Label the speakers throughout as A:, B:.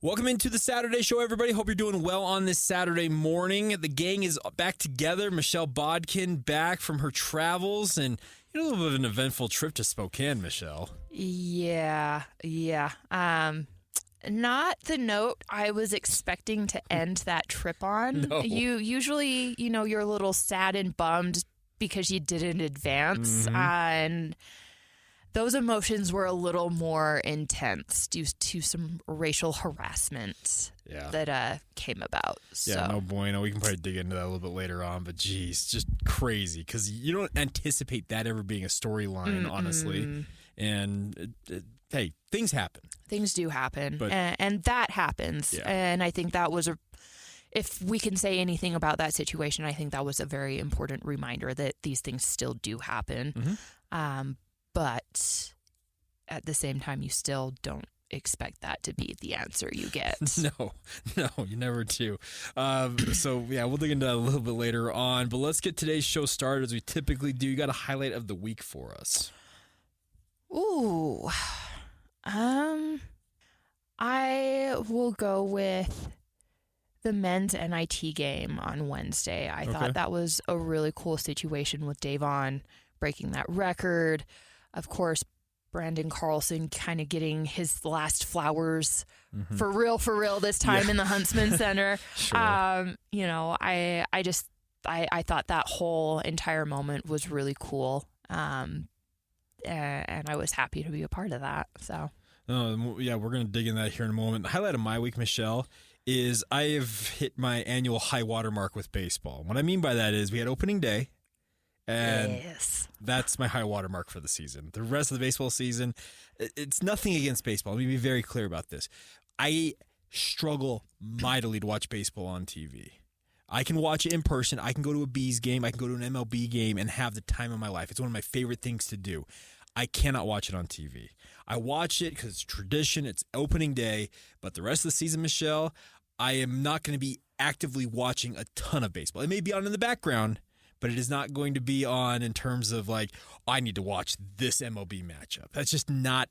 A: Welcome into the Saturday show, everybody. Hope you're doing well on this Saturday morning. The gang is back together. Michelle Bodkin back from her travels, and a little bit of an eventful trip to Spokane, Michelle.
B: Yeah. Not the note I was expecting to end that trip on.
A: No.
B: You usually, you're a little sad and bummed because you did it in advance, and those emotions were a little more intense due to some racial harassment that came about. So.
A: Yeah, no bueno. We can probably dig into that a little bit later on, but geez, just crazy because you don't anticipate that ever being a storyline, honestly. And hey, things happen.
B: Things do happen,
A: but,
B: and that happens.
A: Yeah.
B: And I think that was if we can say anything about that situation, I think that was a very important reminder that these things still do happen. But at the same time, you still don't expect that to be the answer you get.
A: No, you never do. So, we'll dig into that a little bit later on. But let's get today's show started as we typically do. You got a highlight of the week for us.
B: Ooh. I will go with the men's NIT game on Wednesday. I thought that was a really cool situation with Davon breaking that record. Of course, Brandon Carlson kind of getting his last flowers for real this time in the Huntsman Center.
A: Sure.
B: I thought that whole entire moment was really cool. And I was happy to be a part of that. So.
A: We're going to dig in that here in a moment. The highlight of my week, Michelle, is I have hit my annual high water mark with baseball. What I mean by that is we had opening day. And that's my high water mark for the season. The rest of the baseball season, it's nothing against baseball. Let me be very clear about this. I struggle mightily to watch baseball on TV. I can watch it in person. I can go to a Bees game. I can go to an MLB game and have the time of my life. It's one of my favorite things to do. I cannot watch it on TV. I watch it because it's tradition. It's opening day. But the rest of the season, Michelle, I am not going to be actively watching a ton of baseball. It may be on in the background, but it is not going to be on in terms of like, I need to watch this MLB matchup. That's just not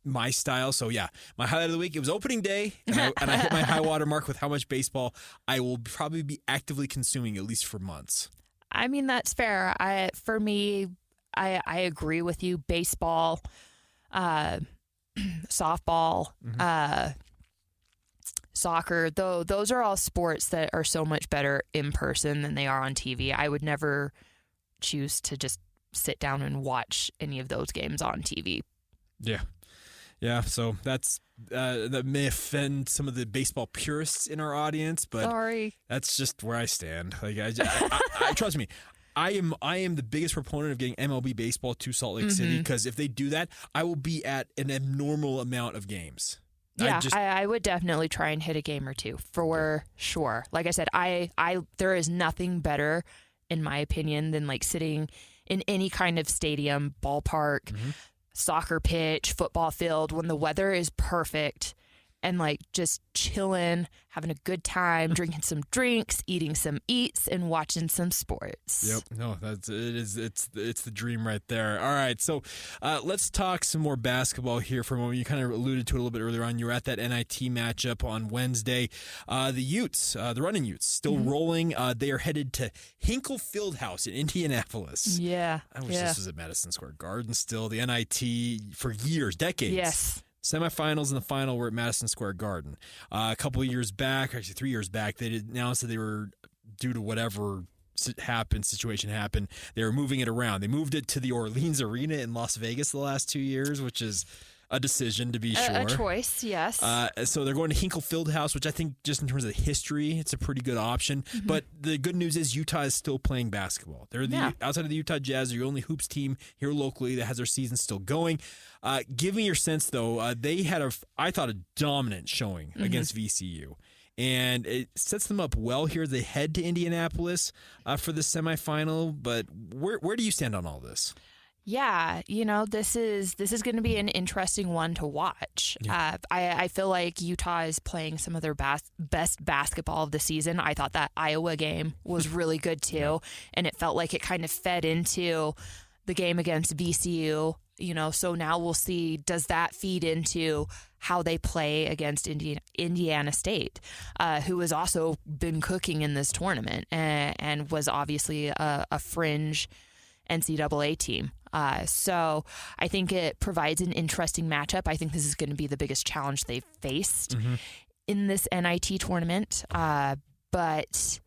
A: my style. So my highlight of the week, it was opening day, and I hit my high water mark with how much baseball I will probably be actively consuming, at least for months.
B: I mean, that's fair. For me, I agree with you. Baseball, softball, soccer, though, those are all sports that are so much better in person than they are on TV. I would never choose to just sit down and watch any of those games on TV.
A: Yeah. So that may offend some of the baseball purists in our audience, but
B: sorry,
A: that's just where I stand. Like, I trust me. I am the biggest proponent of getting MLB baseball to Salt Lake City because if they do that, I will be at an abnormal amount of games.
B: Yeah, I would definitely try and hit a game or two for sure. Like I said, there is nothing better, in my opinion, than like sitting in any kind of stadium, ballpark, soccer pitch, football field when the weather is perfect and like just chilling, having a good time, drinking some drinks, eating some eats, and watching some sports.
A: Yep. No, it's the dream right there. All right. So let's talk some more basketball here for a moment. You kind of alluded to it a little bit earlier on. You were at that NIT matchup on Wednesday. The Utes, the Runnin Utes, still rolling. They are headed to Hinkle Fieldhouse in Indianapolis.
B: Yeah.
A: I wish this was at Madison Square Garden still. The NIT for years, decades.
B: Yes.
A: Semifinals and the final were at Madison Square Garden. A couple of years back, actually 3 years back, they announced that they were, due to whatever situation happened, they were moving it around. They moved it to the Orleans Arena in Las Vegas the last 2 years, which is a decision to be sure.
B: A choice, yes.
A: So they're going to Hinkle Fieldhouse, which I think just in terms of history, it's a pretty good option. But the good news is Utah is still playing basketball. They're outside of the Utah Jazz, they're the only hoops team here locally that has their season still going. Give me your sense, though. They had I thought, a dominant showing against VCU. And it sets them up well here as they head to Indianapolis for the semifinal. But where do you stand on all this?
B: Yeah, this is going to be an interesting one to watch.
A: Yeah.
B: I feel like Utah is playing some of their best basketball of the season. I thought that Iowa game was really good too, and it felt like it kind of fed into the game against VCU, so now we'll see, does that feed into how they play against Indiana State, who has also been cooking in this tournament and was obviously a fringe NCAA team. So I think it provides an interesting matchup. I think this is going to be the biggest challenge they've faced in this NIT tournament. But,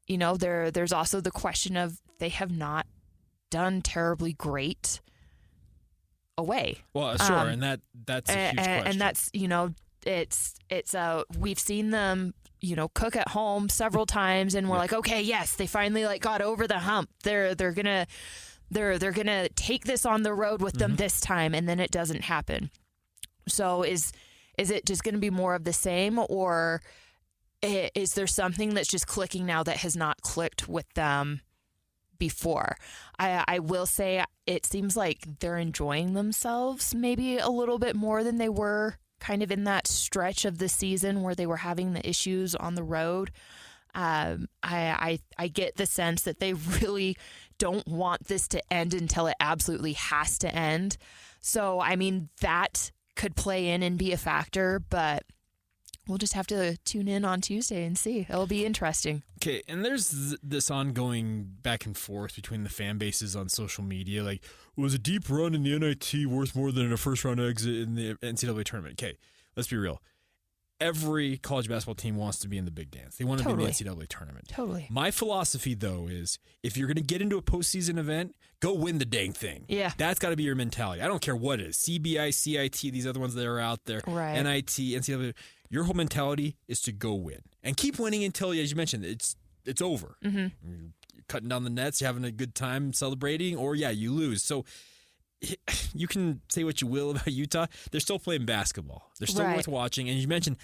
B: there's also the question of they have not done terribly great away.
A: Well, sure. And that's a huge question.
B: And that's, it's we've seen them, cook at home several times, and we're like, okay, yes, they finally got over the hump. They're gonna take this on the road with them this time, and then it doesn't happen. So is it just going to be more of the same, or is there something that's just clicking now that has not clicked with them before? I will say it seems like they're enjoying themselves maybe a little bit more than they were kind of in that stretch of the season where they were having the issues on the road. I get the sense that they really don't want this to end until it absolutely has to end. So, that could play in and be a factor, but we'll just have to tune in on Tuesday and see. It'll be interesting.
A: Okay, and there's this ongoing back and forth between the fan bases on social media. Like, was a deep run in the NIT worth more than a first-round exit in the NCAA tournament? Okay, let's be real. Every college basketball team wants to be in the big dance. They want to be in the NCAA tournament.
B: Totally.
A: My philosophy, though, is if you're going to get into a postseason event, go win the dang thing.
B: Yeah.
A: That's got to be your mentality. I don't care what it is. CBI, CIT, these other ones that are out there.
B: Right.
A: NIT, NCAA. Your whole mentality is to go win. And keep winning until, as you mentioned, it's over. You're cutting down the nets, you're having a good time celebrating, or, you lose. So you can say what you will about Utah. They're still playing basketball. They're still worth watching. And you mentioned,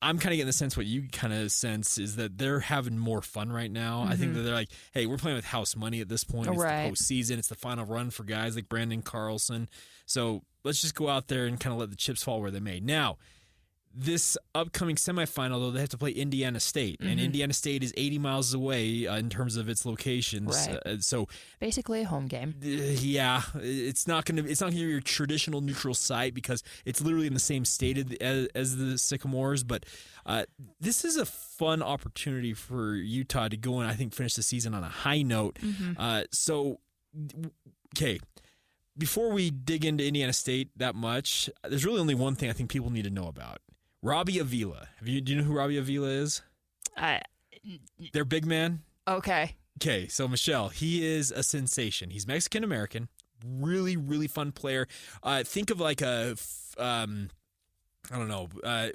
A: I'm kind of getting the sense what you kind of sense is that they're having more fun right now. I think that they're like, hey, we're playing with house money at this point. It's the postseason. It's the final run for guys like Brandon Carlson. So let's just go out there and kind of let the chips fall where they may. Now, this upcoming semifinal, though, they have to play Indiana State, and Indiana State is 80 miles away in terms of its locations.
B: Right.
A: So
B: basically a home game.
A: It's not going to be your traditional neutral site because it's literally in the same state as the Sycamores. But this is a fun opportunity for Utah to go and I think finish the season on a high note. Okay. Before we dig into Indiana State that much, there's really only one thing I think people need to know about. Robbie Avila. Do you know who Robbie Avila is? Their big man?
B: Okay.
A: Okay, so Michelle, he is a sensation. He's Mexican-American, really, really fun player. Think of like I don't know.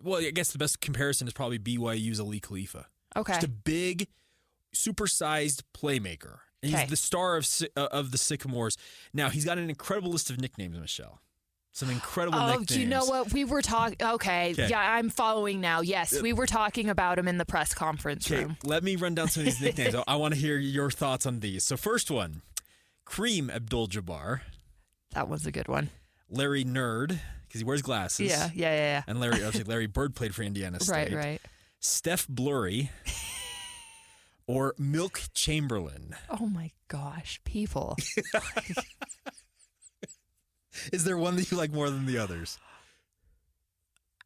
A: Well, I guess the best comparison is probably BYU's Ali Khalifa.
B: Okay.
A: Just a big, supersized playmaker. He's the star of the Sycamores. Now, he's got an incredible list of nicknames, Michelle. Some incredible nicknames.
B: Oh, you know what? We were talking. Okay. Yeah, I'm following now. Yes, we were talking about him in the press conference room.
A: Let me run down some of these nicknames. I want to hear your thoughts on these. So, first one, Kareem Abdul-Jabbar.
B: That was a good one.
A: Larry Nerd, because he wears glasses.
B: Yeah.
A: And Larry Bird played for Indiana State.
B: Right.
A: Steph Blurry. Or Milk Chamberlain.
B: Oh my gosh, people.
A: Is there one that you like more than the others?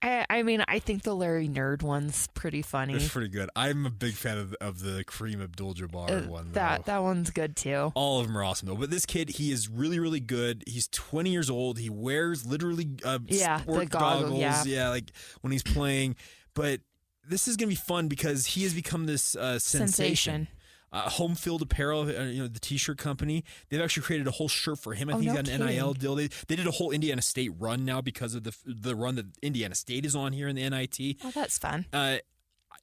B: I think the Larry Nerd one's pretty funny.
A: It's pretty good. I'm a big fan of the Kareem Abdul-Jabbar one.
B: That one's good too.
A: All of them are awesome though. But this kid, he is really, really good. He's 20 years old. He wears literally sport goggles. Yeah, like when he's playing. But this is going to be fun because he has become this sensation. Home Field Apparel, the T-shirt company, they've actually created a whole shirt for him. I think he's got an NIL deal. They did a whole Indiana State run now because of the run that Indiana State is on here in the NIT.
B: Oh, that's fun.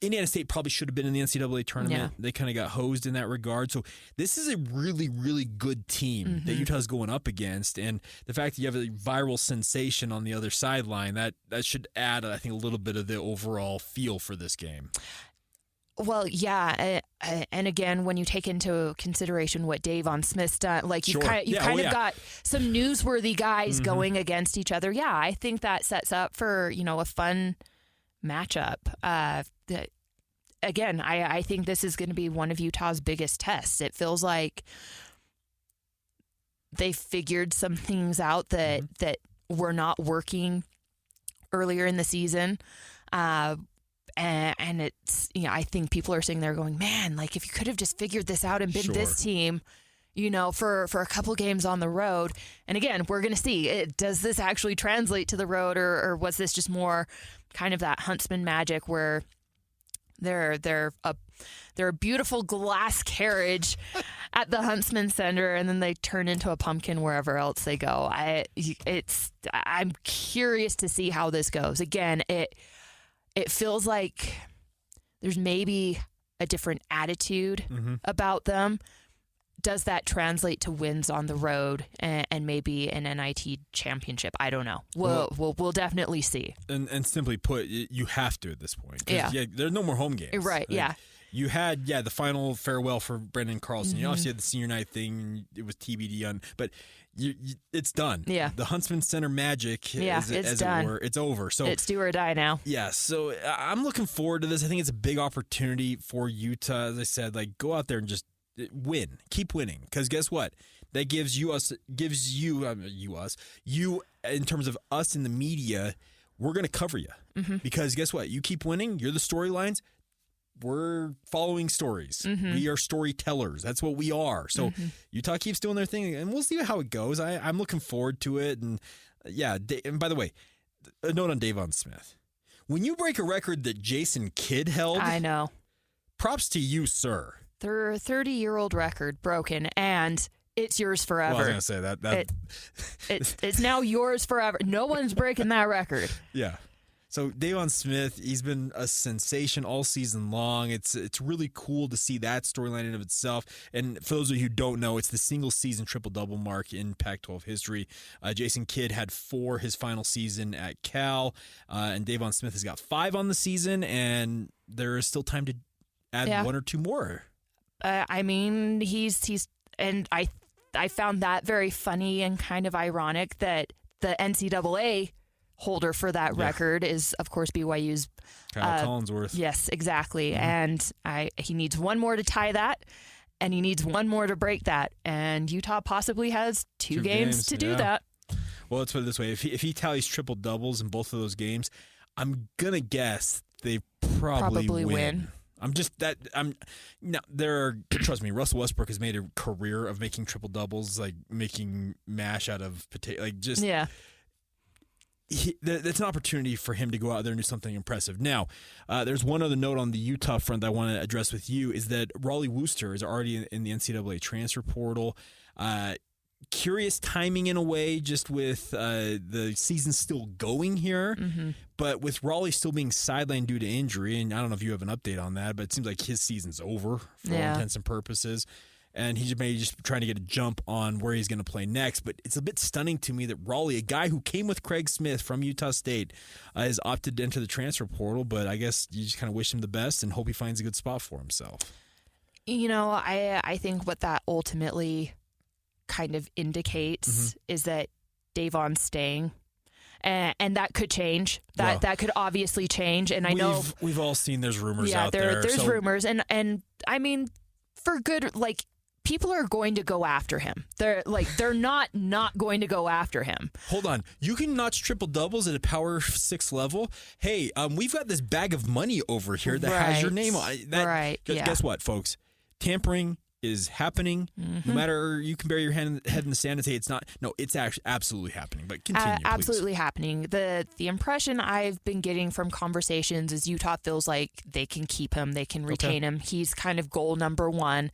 A: Indiana State probably should have been in the NCAA tournament. Yeah. They kind of got hosed in that regard. So this is a really, really good team that Utah's going up against. And the fact that you have a viral sensation on the other sideline, that should add, I think, a little bit of the overall feel for this game.
B: Well, yeah, and again, when you take into consideration what Davon Smith's done, like you kind of got some newsworthy guys going against each other. Yeah, I think that sets up for a fun matchup. Again, I think this is going to be one of Utah's biggest tests. It feels like they figured some things out that were not working earlier in the season. And it's, I think people are sitting there going, man, like if you could have just figured this out and been this team, for a couple games on the road. And again, we're going to see, does this actually translate to the road, or was this just more kind of that Huntsman magic where they're a beautiful glass carriage at the Huntsman Center, and then they turn into a pumpkin wherever else they go. I'm curious to see how this goes. Again, it feels like there's maybe a different attitude about them. Does that translate to wins on the road and maybe an NIT championship? I don't know. We'll definitely see.
A: And simply put, you have to at this point.
B: Yeah.
A: There's no more home games.
B: Right, yeah.
A: You had, the final farewell for Brendan Carlson. You obviously had the senior night thing. It was TBD on, but it's done.
B: Yeah.
A: The Huntsman Center magic,
B: it's done.
A: it were, it's over. So
B: it's do or die now.
A: Yeah, so I'm looking forward to this. I think it's a big opportunity for Utah. As I said, go out there and just win. Keep winning. Because guess what? That gives you in terms of us in the media, we're going to cover you. Because guess what? You keep winning. You're the storylines. We're following stories. We are storytellers. That's what we are. So Utah keeps doing their thing, and we'll see how it goes. I'm looking forward to it. And and by the way, a note on Davon Smith. When you break a record that Jason Kidd held,
B: I know.
A: Props to you, sir.
B: Their 30-year-old record broken, and it's yours forever.
A: Well, I was going to say that.
B: It's now yours forever. No one's breaking that record.
A: Yeah. So Davon Smith, he's been a sensation all season long. It's really cool to see that storyline in of itself. And for those of you who don't know, it's the single season triple-double mark in Pac-12 history. Jason Kidd had 4 his final season at Cal, and Davon Smith has got 5 on the season, and there is still time to add 1 or 2 more.
B: I mean, he's and I found that very funny and kind of ironic that the NCAA holder for that record is, of course, BYU's
A: Kyle Collinsworth.
B: Yes, exactly. And he needs 1 more to tie that, and he needs 1 more to break that. And Utah possibly has 2 games to do that.
A: Well, let's put it this way: if he tallies triple doubles in both of those games, I'm gonna guess they probably win. Trust me, Russell Westbrook has made a career of making triple doubles, like making mash out of potato, that's an opportunity for him to go out there and do something impressive. Now, there's one other note on the Utah front that I want to address with you, is that Raleigh Wooster is already in the NCAA transfer portal. Curious timing in a way, just with the season still going here, but with Raleigh still being sidelined due to injury, and I don't know if you have an update on that, but it seems like his season's over for all intents and purposes, and he's maybe just trying to get a jump on where he's going to play next. But it's a bit stunning to me that Raleigh, a guy who came with Craig Smith from Utah State, has opted to enter the transfer portal, but I guess you just kind of wish him the best and hope he finds a good spot for himself.
B: I think what that ultimately kind of indicates is that Davon's staying, and that could change. That could obviously change. And I know
A: we've all seen there's rumors out there.
B: There's rumors, and I mean, for good, people are going to go after him. They're not going to go after him.
A: Hold on, you can notch triple doubles at a Power 6 level. Hey, we've got this bag of money over here that has your name on it. Guess what, folks? Tampering is happening. No matter, you can bury your head in the sand and say it's not. No, it's actually absolutely happening. But continue,
B: absolutely
A: please.
B: Happening. The impression I've been getting from conversations is Utah feels like they can keep him, they can retain him. He's kind of goal number 1,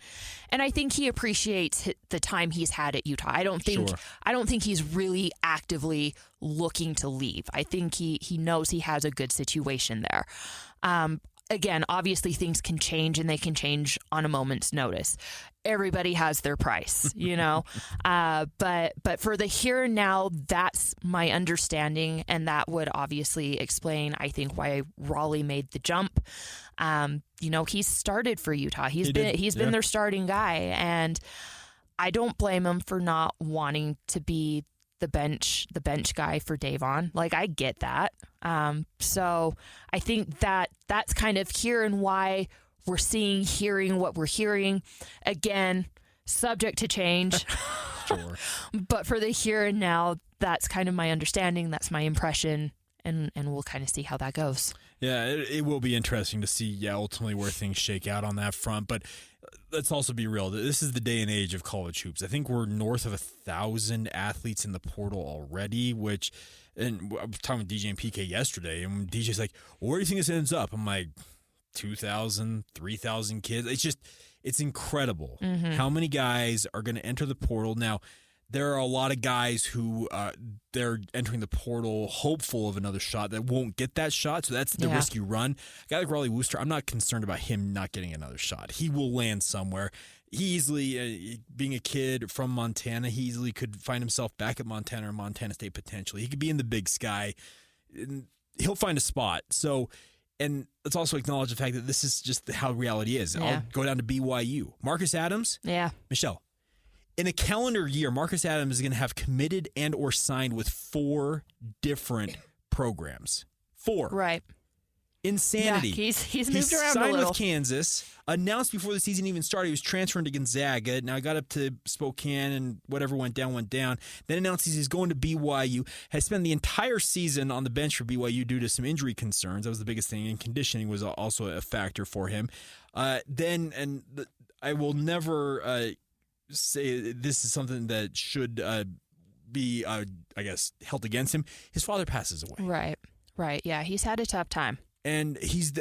B: and I think he appreciates the time he's had at Utah. I don't think he's really actively looking to leave. I think he knows he has a good situation there. Again, obviously things can change, and they can change on a moment's notice. Everybody has their price, but for the here and now, that's my understanding, and that would obviously explain, I think, why Raleigh made the jump. He's started for Utah. He's been their starting guy, and I don't blame him for not wanting to be the bench guy for Davon. I get that. So I think that's kind of here and why we're hearing what we're hearing. Again, subject to change.
A: sure.
B: But for the here and now, that's kind of my understanding. That's my impression. And we'll kind of see how that goes.
A: Yeah, it will be interesting to see, ultimately where things shake out on that front. But let's also be real. This is the day and age of college hoops. I think we're north of 1,000 athletes in the portal already, and I was talking with DJ and PK yesterday, and DJ's like, well, where do you think this ends up? I'm like, 2,000, 3,000 kids. It's incredible how many guys are going to enter the portal. Now, there are a lot of guys who they're entering the portal hopeful of another shot that won't get that shot, so that's the risk you run. A guy like Raleigh Wooster, I'm not concerned about him not getting another shot. He will land somewhere. He easily, being a kid from Montana, he easily could find himself back at Montana or Montana State potentially. He could be in the Big Sky. He'll find a spot. So, and let's also acknowledge the fact that this is just how reality is.
B: Yeah.
A: I'll go down to BYU. Marcus Adams?
B: Yeah.
A: Michelle. In a calendar year, Marcus Adams is going to have committed and or signed with 4 different programs. 4.
B: Right.
A: Insanity.
B: Yeah, he's moved around a little.
A: He signed with Kansas, announced before the season even started he was transferring to Gonzaga. Now he got up to Spokane and whatever went down. Then announced he's going to BYU. Has spent the entire season on the bench for BYU due to some injury concerns. That was the biggest thing. And conditioning was also a factor for him. I will never say this is something that should be, I guess, held against him. His father passes away.
B: Right. Yeah, he's had a tough time.
A: And he's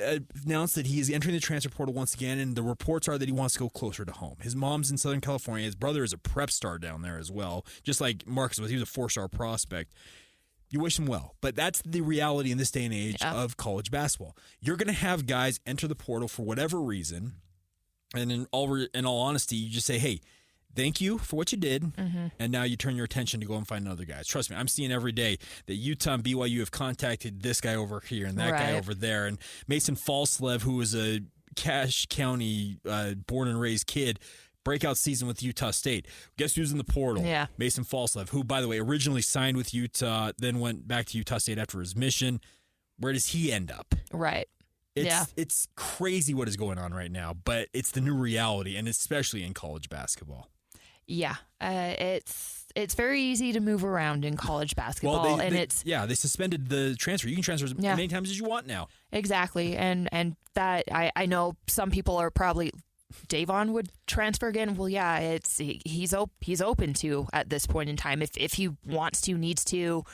A: announced that he is entering the transfer portal once again, and the reports are that he wants to go closer to home. His mom's in Southern California. His brother is a prep star down there as well, just like Marcus was. He was a 4-star prospect. You wish him well. But that's the reality in this day and age of college basketball. You're going to have guys enter the portal for whatever reason, and in all honesty, you just say, hey, thank you for what you did, and now you turn your attention to go and find other guys. Trust me, I'm seeing every day that Utah and BYU have contacted this guy over here and that guy over there. And Mason Falslev, who was a Cache County born and raised kid, breakout season with Utah State. Guess who's in the portal?
B: Yeah.
A: Mason Falslev, who, by the way, originally signed with Utah, then went back to Utah State after his mission. Where does he end up?
B: Right.
A: It's crazy what is going on right now, but it's the new reality, and especially in college basketball.
B: Yeah, it's very easy to move around in college basketball,
A: they suspended the transfer. You can transfer as many times as you want now.
B: Exactly, and that I know some people are probably Davon would transfer again. Well, yeah, he's open to at this point in time if he wants to, needs to.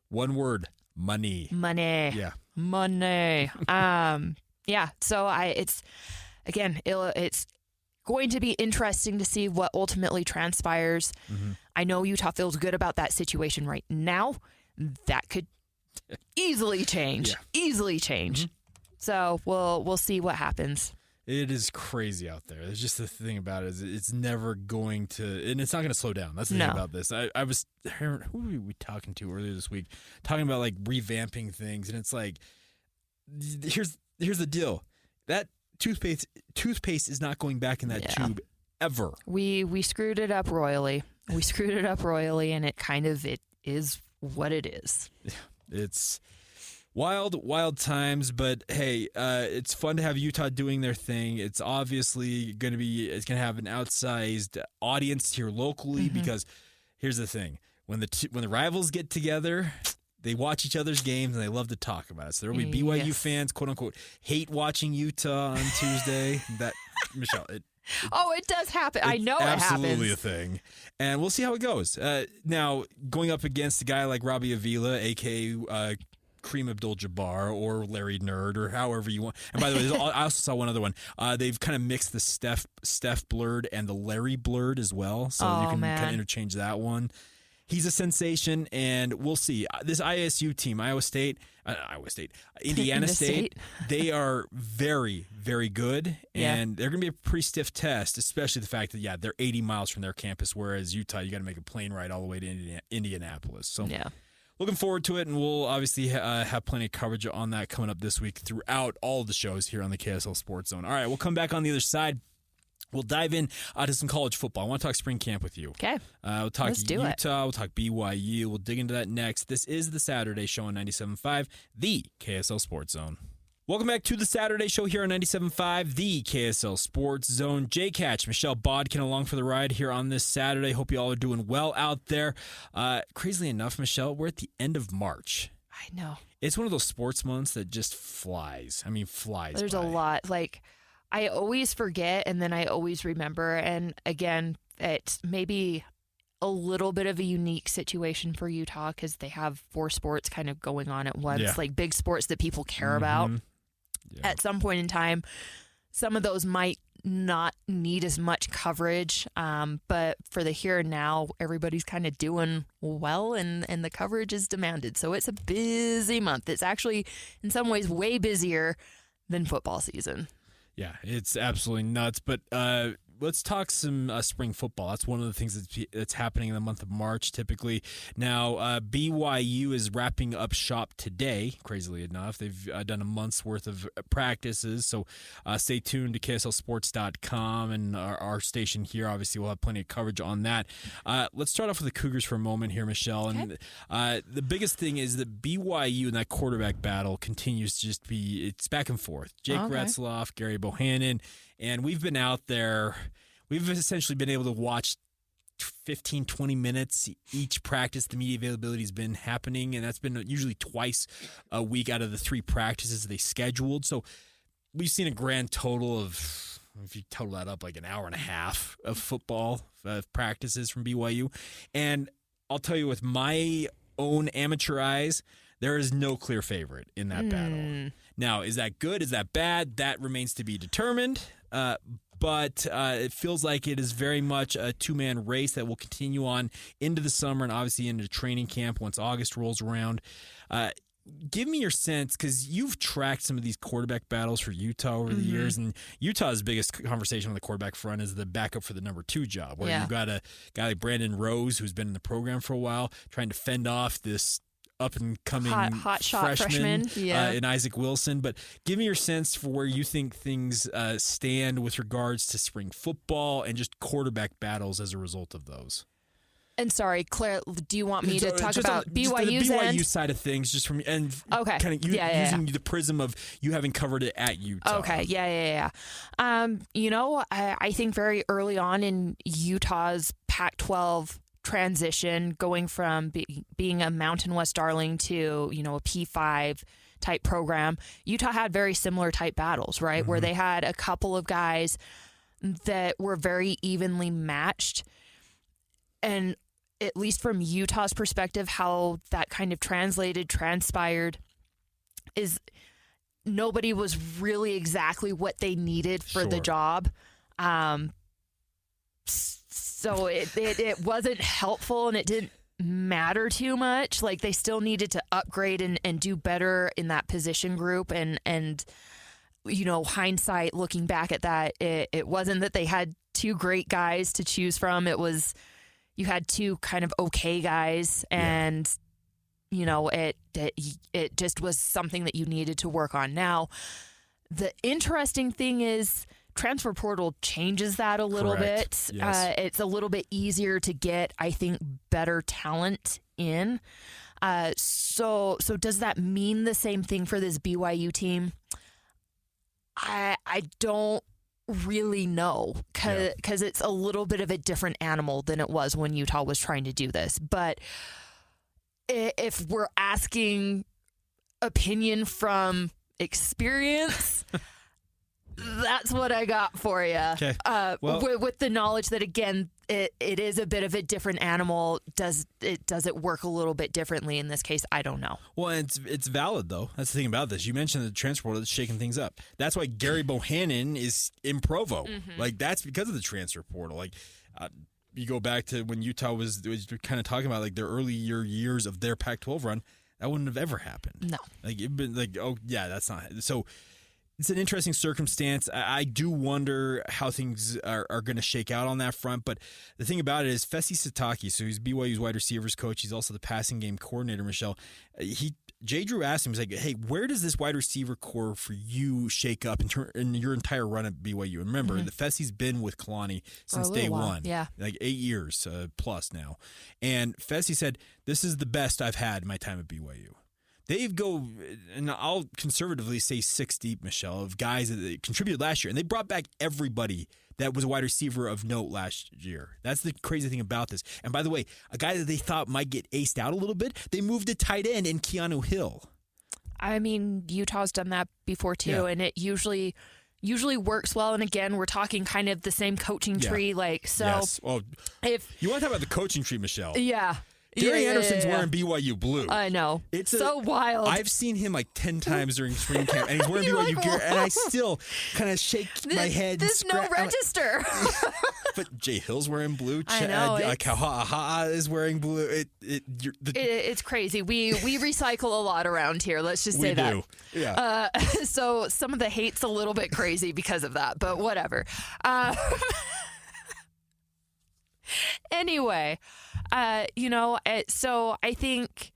A: One word: money.
B: Yeah, money. Yeah. So it's going to be interesting to see what ultimately transpires. I know Utah feels good about that situation right now. That could easily change. So we'll see what happens.
A: It is crazy out there. It's just the thing about it is it's never going to, and it's not going to slow down. That's the thing about this. I was, who were we talking to earlier this week? Talking about like revamping things, and it's like, here's the deal. That toothpaste is not going back in that tube ever.
B: We screwed it up royally. And it is what it is.
A: It's wild times, but hey, it's fun to have Utah doing their thing. It's obviously going to have an outsized audience here locally because here's the thing: when the rivals get together, they watch each other's games and they love to talk about it. So there will be BYU fans, quote unquote, hate watching Utah on Tuesday. That Michelle, it
B: does happen. I know it happens.
A: Absolutely a thing. And we'll see how it goes. Now, going up against a guy like Robbie Avila, a.k.a. Kareem Abdul-Jabbar or Larry Nerd or however you want. And by the way, I also saw one other one. They've kind of mixed the Steph blurred and the Larry blurred as well. So you can kind of interchange that one. He's a sensation, and we'll see. This ISU team, Indiana State, they are very, very good, and they're going to be a pretty stiff test, especially the fact that, they're 80 miles from their campus, whereas Utah, you got to make a plane ride all the way to Indianapolis. So looking forward to it, and we'll obviously have plenty of coverage on that coming up this week throughout all of the shows here on the KSL Sports Zone. All right, we'll come back on the other side. We'll dive in to some college football. I want to talk spring camp with you.
B: Okay.
A: We'll talk Utah. We'll talk BYU. We'll dig into that next. This is the Saturday Show on 97.5, the KSL Sports Zone. Welcome back to the Saturday Show here on 97.5, the KSL Sports Zone. Jake Hatch, Michelle Bodkin along for the ride here on this Saturday. Hope you all are doing well out there. Crazily enough, Michelle, we're at the end of March.
B: I know.
A: It's one of those sports months that just flies. I mean, flies
B: There's
A: by.
B: a lot. Like, I always forget, and then I always remember. And again, it's maybe a little bit of a unique situation for Utah because they have 4 sports kind of going on at once, like big sports that people care about. Yeah. At some point in time, some of those might not need as much coverage, but for the here and now, everybody's kind of doing well, and the coverage is demanded. So it's a busy month. It's actually, in some ways, way busier than football season.
A: Yeah, it's absolutely nuts. But let's talk some spring football. That's one of the things that's happening in the month of March, typically. Now, BYU is wrapping up shop today, crazily enough. They've done a month's worth of practices, so stay tuned to KSLSports.com, and our station here, obviously, will have plenty of coverage on that. Let's start off with the Cougars for a moment here, Michelle.
B: Okay.
A: And the biggest thing is that BYU and that quarterback battle continues to just be, it's back and forth. Jake Retzloff, Gary Bohannon, and we've been out there. We've essentially been able to watch 15, 20 minutes each practice. The media availability has been happening, and that's been usually twice a week out of the 3 practices they scheduled. So we've seen a grand total of, if you total that up, like an hour and a half of football practices from BYU. And I'll tell you, with my own amateur eyes, there is no clear favorite in that battle. Now, is that good? Is that bad? That remains to be determined. But it feels like it is very much a 2-man race that will continue on into the summer and obviously into training camp once August rolls around. Give me your sense, because you've tracked some of these quarterback battles for Utah over the years, and Utah's biggest conversation on the quarterback front is the backup for the number 2 job, where you've got a guy like Brandon Rose, who's been in the program for a while, trying to fend off this up-and-coming
B: hot shot freshman
A: in Isaac Wilson. But give me your sense for where you think things stand with regards to spring football and just quarterback battles as a result of those.
B: And sorry, Claire, do you want me to talk about BYU's
A: the BYU
B: end?
A: side of things, just from kind of using the prism of you having covered it at Utah?
B: Okay, yeah. I think very early on in Utah's Pac-12 transition, going from being a Mountain West darling to, a P5 type program, Utah had very similar type battles, right? Where they had a couple of guys that were very evenly matched. And at least from Utah's perspective, how that kind of transpired is nobody was really exactly what they needed for the job. So it wasn't helpful, and it didn't matter too much. Like, they still needed to upgrade and do better in that position group. And hindsight, looking back at that, it wasn't that they had 2 great guys to choose from. It was, you had 2 kind of okay guys, and it just was something that you needed to work on. Now, the interesting thing is, transfer portal changes that a little bit.
A: Yes.
B: It's a little bit easier to get, I think, better talent in. So does that mean the same thing for this BYU team? I don't really know, because it's a little bit of a different animal than it was when Utah was trying to do this. But if we're asking opinion from experience, that's what I got for you.
A: Okay.
B: With the knowledge that, again, it is a bit of a different animal. Does it work a little bit differently in this case? I don't know.
A: Well, it's valid, though. That's the thing about this. You mentioned the transfer portal that's shaking things up. That's why Gary Bohannon is in Provo. Like, that's because of the transfer portal. Like, you go back to when Utah was kind of talking about, like, their earlier years of their Pac-12 run. That wouldn't have ever happened.
B: No.
A: Like, it'd been like, that's not. So it's an interesting circumstance. I do wonder how things are going to shake out on that front. But the thing about it is, Fesi Sataki, so he's BYU's wide receivers coach. He's also the passing game coordinator, Michelle. Jay Drew asked him, he's like, hey, where does this wide receiver core for you shake up in your entire run at BYU? And remember, the Fesi's been with Kalani since day one.
B: Yeah.
A: Like 8 years plus now. And Fesi said, this is the best I've had in my time at BYU. They go, and I'll conservatively say 6 deep, Michelle, of guys that contributed last year. And they brought back everybody that was a wide receiver of note last year. That's the crazy thing about this. And by the way, a guy that they thought might get aced out a little bit, they moved to tight end in Keanu Hill.
B: I mean, Utah's done that before too, and it usually works well. And again, we're talking kind of the same coaching tree.
A: Yes. Well, if you want to talk about the coaching tree, Michelle.
B: Yeah.
A: Gary Anderson's wearing BYU blue.
B: I know. It's so wild.
A: I've seen him like 10 times during spring camp, and he's wearing BYU gear, and I still kind of shake my head.
B: There's no register.
A: But Jay Hill's wearing blue.
B: I know.
A: Kaha'a is wearing blue.
B: It's crazy. We recycle a lot around here. Let's just say that.
A: We do. Yeah.
B: So some of the hate's a little bit crazy because of that, but whatever. Anyway, so I think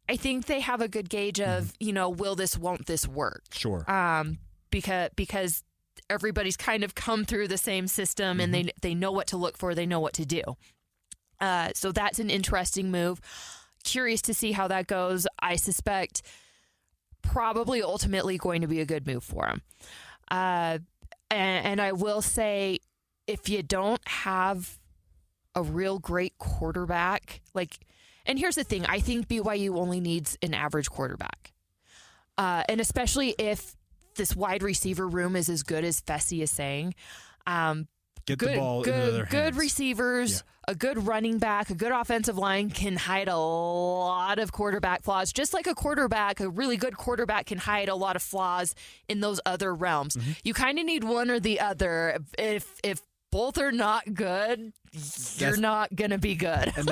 B: they have a good gauge of, won't this work?
A: Sure.
B: Because everybody's kind of come through the same system and they know what to look for. They know what to do. So that's an interesting move. Curious to see how that goes. I suspect probably ultimately going to be a good move for him. And I will say, if you don't have a real great quarterback, and here's the thing, I think BYU only needs an average quarterback. And especially if this wide receiver room is as good as Fessy is saying.
A: Get the ball into their hands.
B: Good receivers, a good running back, a good offensive line can hide a lot of quarterback flaws. Just like a really good quarterback can hide a lot of flaws in those other realms. You kind of need one or the other. If both are not good, you're not going to be good.
A: And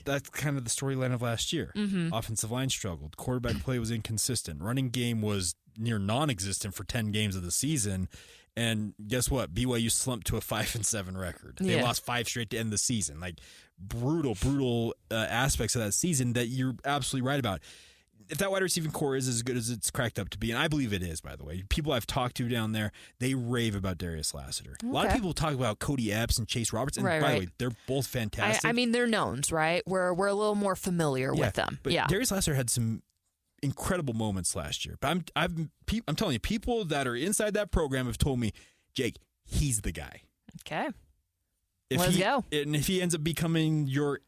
A: that's kind of the storyline of last year. Offensive line struggled. Quarterback play was inconsistent. Running game was near non-existent for 10 games of the season. And guess what? BYU slumped to a 5-7 record. They lost 5 straight to end the season. Like brutal aspects of that season that you're absolutely right about. If that wide receiving core is as good as it's cracked up to be, and I believe it is, by the way, people I've talked to down there, they rave about Darius Lassiter. Okay. A lot of people talk about Cody Epps and Chase Roberts, and by the way, they're both fantastic.
B: I mean, they're knowns, right? We're a little more familiar with them.
A: But Darius Lassiter had some incredible moments last year. But I'm telling you, people that are inside that program have told me, Jake, he's the guy.
B: Okay. Let's go.
A: And if he ends up becoming your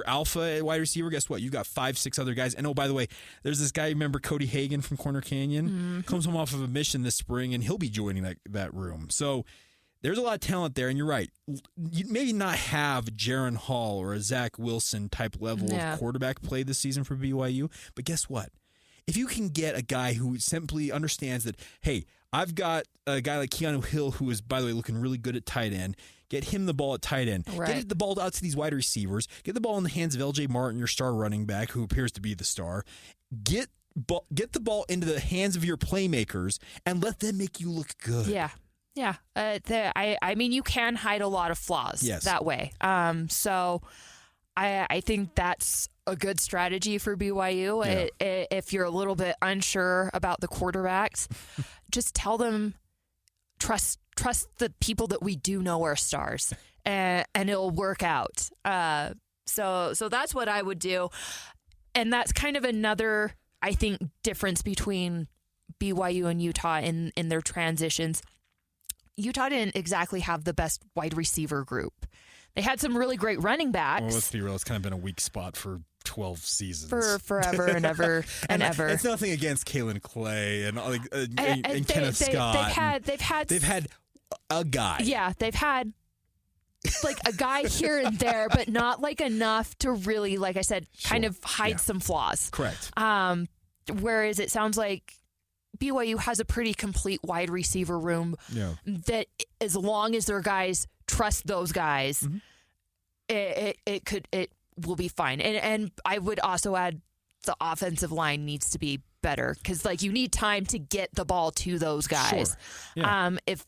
A: alpha wide receiver, guess what? You got 5-6 other guys. And oh, by the way, there's this guy, remember Cody Hagan from Corner Canyon? Comes home off of a mission this spring, and he'll be joining that room. So there's a lot of talent there, and you're right. You maybe not have Jaron Hall or a Zach Wilson type level of quarterback play this season for BYU, but guess what? If you can get a guy who simply understands that, hey, I've got a guy like Keanu Hill who is, by the way, looking really good at tight end, get him the ball at tight end. Right. Get the ball out to these wide receivers. Get the ball in the hands of LJ Martin, your star running back, who appears to be the star. Get the ball into the hands of your playmakers and let them make you look good.
B: Yeah. Yeah. I mean, you can hide a lot of flaws that way. So I think that's a good strategy for BYU. Yeah. If you're a little bit unsure about the quarterbacks, just tell them, trust the people that we do know are stars, and it'll work out. So that's what I would do. And that's kind of another, I think, difference between BYU and Utah in their transitions. Utah didn't exactly have the best wide receiver group. They had some really great running backs.
A: Well, let's be real. It's kind of been a weak spot for 12 seasons.
B: For forever and ever and ever.
A: It's nothing against Kalen Clay and Kenneth Scott.
B: They've had
A: a guy.
B: Yeah, they've had like a guy here and there, but not like enough to really, like I said, kind of hide some flaws.
A: Correct.
B: Whereas it sounds like BYU has a pretty complete wide receiver room that, as long as their guys trust those guys, it will be fine. And I would also add the offensive line needs to be better, because you need time to get the ball to those guys.
A: Sure. Yeah.
B: If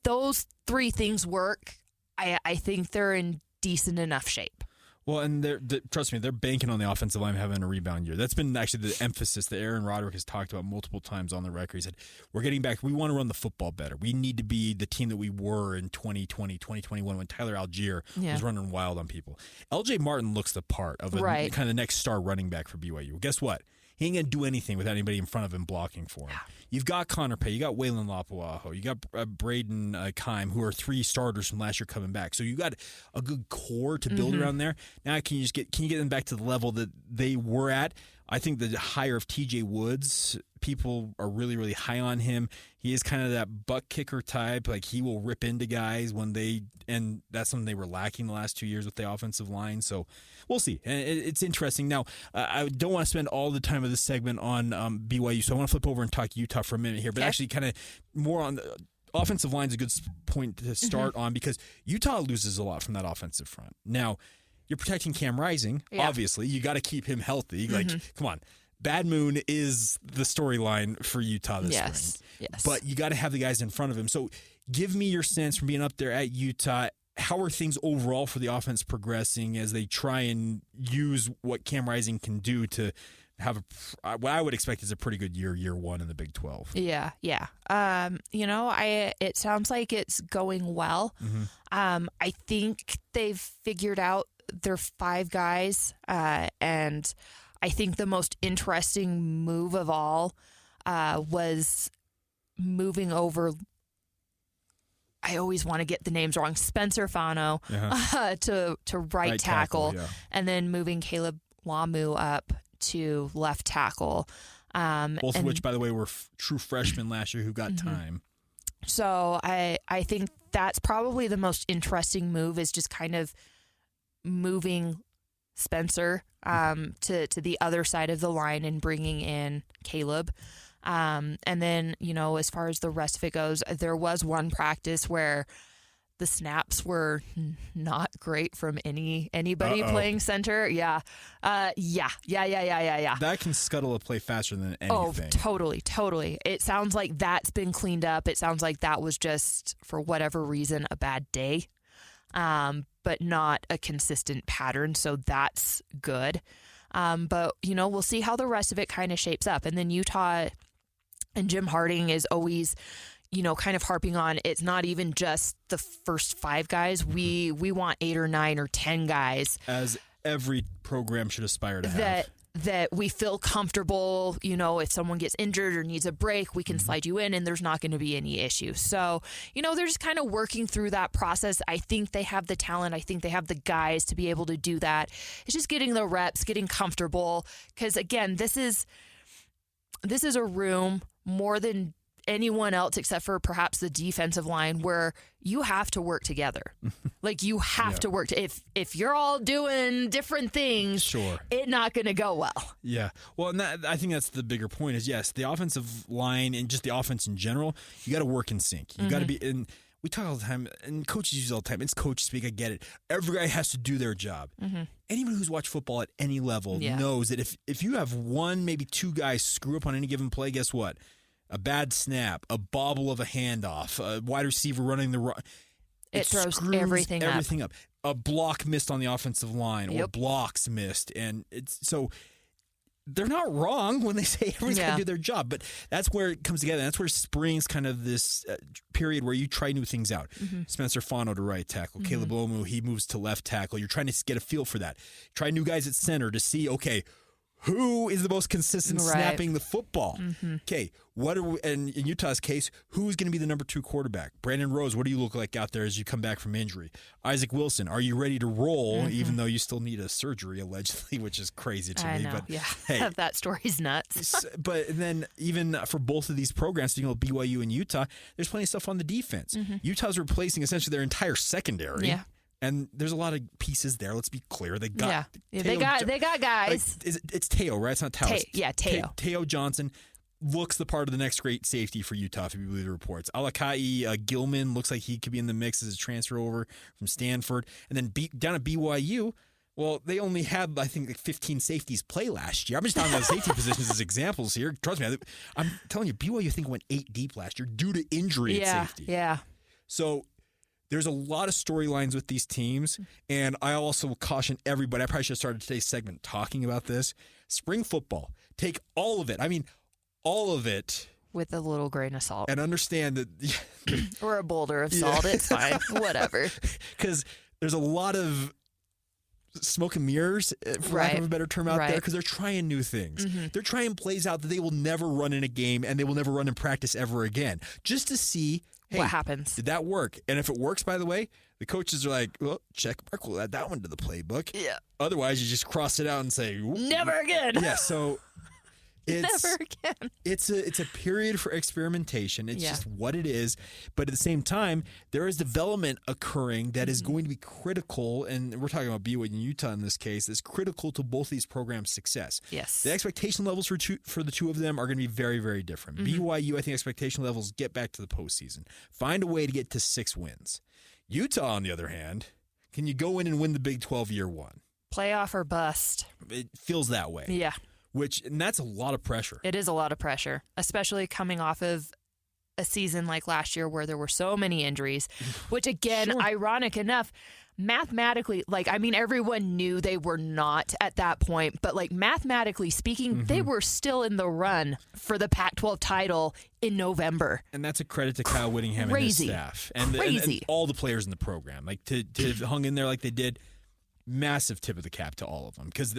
B: those 3 things work, I think they're in decent enough shape.
A: Well, and trust me, they're banking on the offensive line having a rebound year. That's been actually the emphasis that Aaron Roderick has talked about multiple times on the record. He said, we're getting back. We want to run the football better. We need to be the team that we were in 2020, 2021 when Tyler Algier was running wild on people. LJ Martin looks the part of kind of the next star running back for BYU. Guess what? He ain't going to do anything without anybody in front of him blocking for him. Yeah. You've got Connor Pay, you got Waylon Lapuaho, you got Braden Keim, who are 3 starters from last year coming back. So you got a good core to build around there. Now, can you get them back to the level that they were at? I think the hire of TJ Woods, people are really, really high on him. He is kind of that butt kicker type. Like, he will rip into guys and that's something they were lacking the last 2 years with the offensive line. So we'll see. And it's interesting. Now, I don't want to spend all the time of this segment on BYU, so I want to flip over and talk Utah for a minute here, but actually kind of more on the offensive line is a good point to start on, because Utah loses a lot from that offensive front. Now, you're protecting Cam Rising, obviously. You got to keep him healthy. Like, come on. Bad Moon is the storyline for Utah this spring. Yes. But you got to have the guys in front of him. So give me your sense from being up there at Utah. How are things overall for the offense progressing as they try and use what Cam Rising can do to have what I would expect is a pretty good year one in the Big 12?
B: Yeah. It sounds like it's going well. I think they've figured out their 5 guys, and I think the most interesting move of all was moving over. I always want to get the names wrong. Spencer Fano to right tackle, and then moving Caleb Wamu up to left tackle.
A: Both of which, by the way, were true freshmen last year who got time.
B: So I think that's probably the most interesting move, is just kind of moving Spencer to the other side of the line and bringing in Caleb. And then, as far as the rest of it goes, there was one practice where the snaps were not great from anybody playing center. Yeah. That
A: can scuttle a play faster than anything.
B: Oh, totally. It sounds like that's been cleaned up. It sounds like that was just, for whatever reason, a bad day. But not a consistent pattern, so that's good. But, we'll see how the rest of it kind of shapes up. And then Utah and Jim Harding is always, kind of harping on, it's not even just the first 5 guys. We want 8 or 9 or 10 guys.
A: As every program should aspire to have.
B: That we feel comfortable, if someone gets injured or needs a break, we can slide you in and there's not going to be any issue. So, they're just kind of working through that process. I think they have the talent. I think they have the guys to be able to do that. It's just getting the reps, getting comfortable. Because, again, this is a room more than anyone else except for perhaps the defensive line where you have to work together. Like, you have to work. If you're all doing different things, it's not going to go well.
A: Yeah. Well, and I think that's the bigger point is, yes, the offensive line and just the offense in general, you got to work in sync. You got to be in. We talk all the time, and coaches use it all the time. It's coach speak. I get it. Every guy has to do their job. Anyone who's watched football at any level knows that if you have 1, maybe 2 guys screw up on any given play, guess what? A bad snap, a bobble of a handoff, a wide receiver running the run.
B: It throws everything
A: up. A block missed on the offensive line or blocks missed. And so they're not wrong when they say everyone's got to do their job. But that's where it comes together. That's where spring's kind of this period where you try new things out. Spencer Fano to right tackle. Caleb Omu, he moves to left tackle. You're trying to get a feel for that. Try new guys at center to see, okay, who is the most consistent snapping the football? Okay, and in Utah's case, who's going to be the number 2 quarterback? Brandon Rose, what do you look like out there as you come back from injury? Isaac Wilson, are you ready to roll, even though you still need a surgery, allegedly, which is crazy to me.
B: Know,
A: but
B: hey, that story's nuts.
A: But then even for both of these programs, BYU and Utah, there's plenty of stuff on the defense. Utah's replacing essentially their entire secondary. Yeah. And there's a lot of pieces there. Let's be clear. They got
B: they got guys.
A: Like, it's Teo, right? It's not Teo.
B: Teo.
A: Teo Johnson looks the part of the next great safety for Utah, if you believe the reports. Alakai Gilman looks like he could be in the mix as a transfer over from Stanford. And then down at BYU, well, they only had, I think, 15 safeties play last year. I'm just talking about safety positions as examples here. Trust me, I'm telling you, BYU, I think, went 8 deep last year due to injury at safety.
B: Yeah.
A: So there's a lot of storylines with these teams, and I also caution everybody. I probably should have started today's segment talking about this. Spring football, take all of it. I mean, all of it.
B: With a little grain of salt.
A: And understand that.
B: Or a boulder of salt. It's fine. Whatever.
A: Because there's a lot of smoke and mirrors, for lack of a better term, out there, because they're trying new things. They're trying plays out that they will never run in a game and they will never run in practice ever again, just to see, hey,
B: what happens.
A: Did that work? And if it works, by the way, the coaches are like, well, check mark, we'll add that one to the playbook.
B: Yeah.
A: Otherwise, you just cross it out and say,
B: never again.
A: Yeah, so
B: never again.
A: It's a period for experimentation. It's just what it is. But at the same time, there is development occurring that is going to be critical, and we're talking about BYU and Utah in this case, is critical to both these programs' success.
B: Yes.
A: The expectation levels for the two of them are going to be very, very different. BYU, I think expectation levels get back to the postseason. Find a way to get to 6 wins. Utah, on the other hand, can you go in and win the Big 12 year one?
B: Playoff or bust.
A: It feels that way.
B: Yeah.
A: And that's a lot of pressure.
B: It is a lot of pressure, especially coming off of a season like last year where there were so many injuries, which again, ironic enough, mathematically, everyone knew they were not at that point, but mathematically speaking, they were still in the run for the Pac-12 title in November.
A: And that's a credit to Kyle Whittingham and his staff and all the players in the program, to hung in there like they did. Massive tip of the cap to all of them, because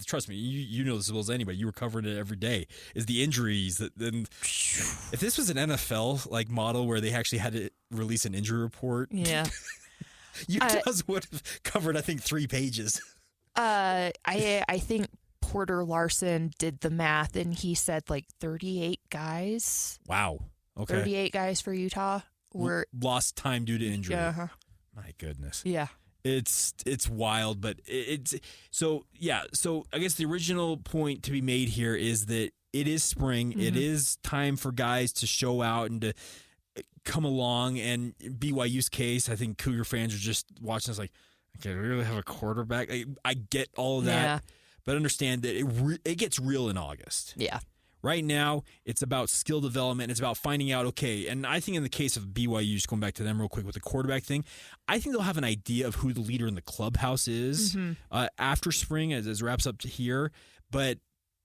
A: trust me, you know this as well as anybody. You were covering it every day. Is the injuries that then? If this was an NFL model where they actually had to release an injury report, Utah's would have covered, I think, 3 pages.
B: I think Porter Larson did the math, and he said 38 guys.
A: Wow. Okay.
B: 38 guys for Utah were
A: lost time due to injury.
B: Uh-huh.
A: My goodness.
B: Yeah.
A: It's wild, but so I guess the original point to be made here is that it is spring. It is time for guys to show out and to come along. And BYU's case, I think Cougar fans are just watching us okay, do we really have a quarterback? I get all of that, but understand that it gets real in August.
B: Yeah.
A: Right now, it's about skill development. It's about finding out, okay, and I think in the case of BYU, just going back to them real quick with the quarterback thing, I think they'll have an idea of who the leader in the clubhouse is after spring as it wraps up to here, but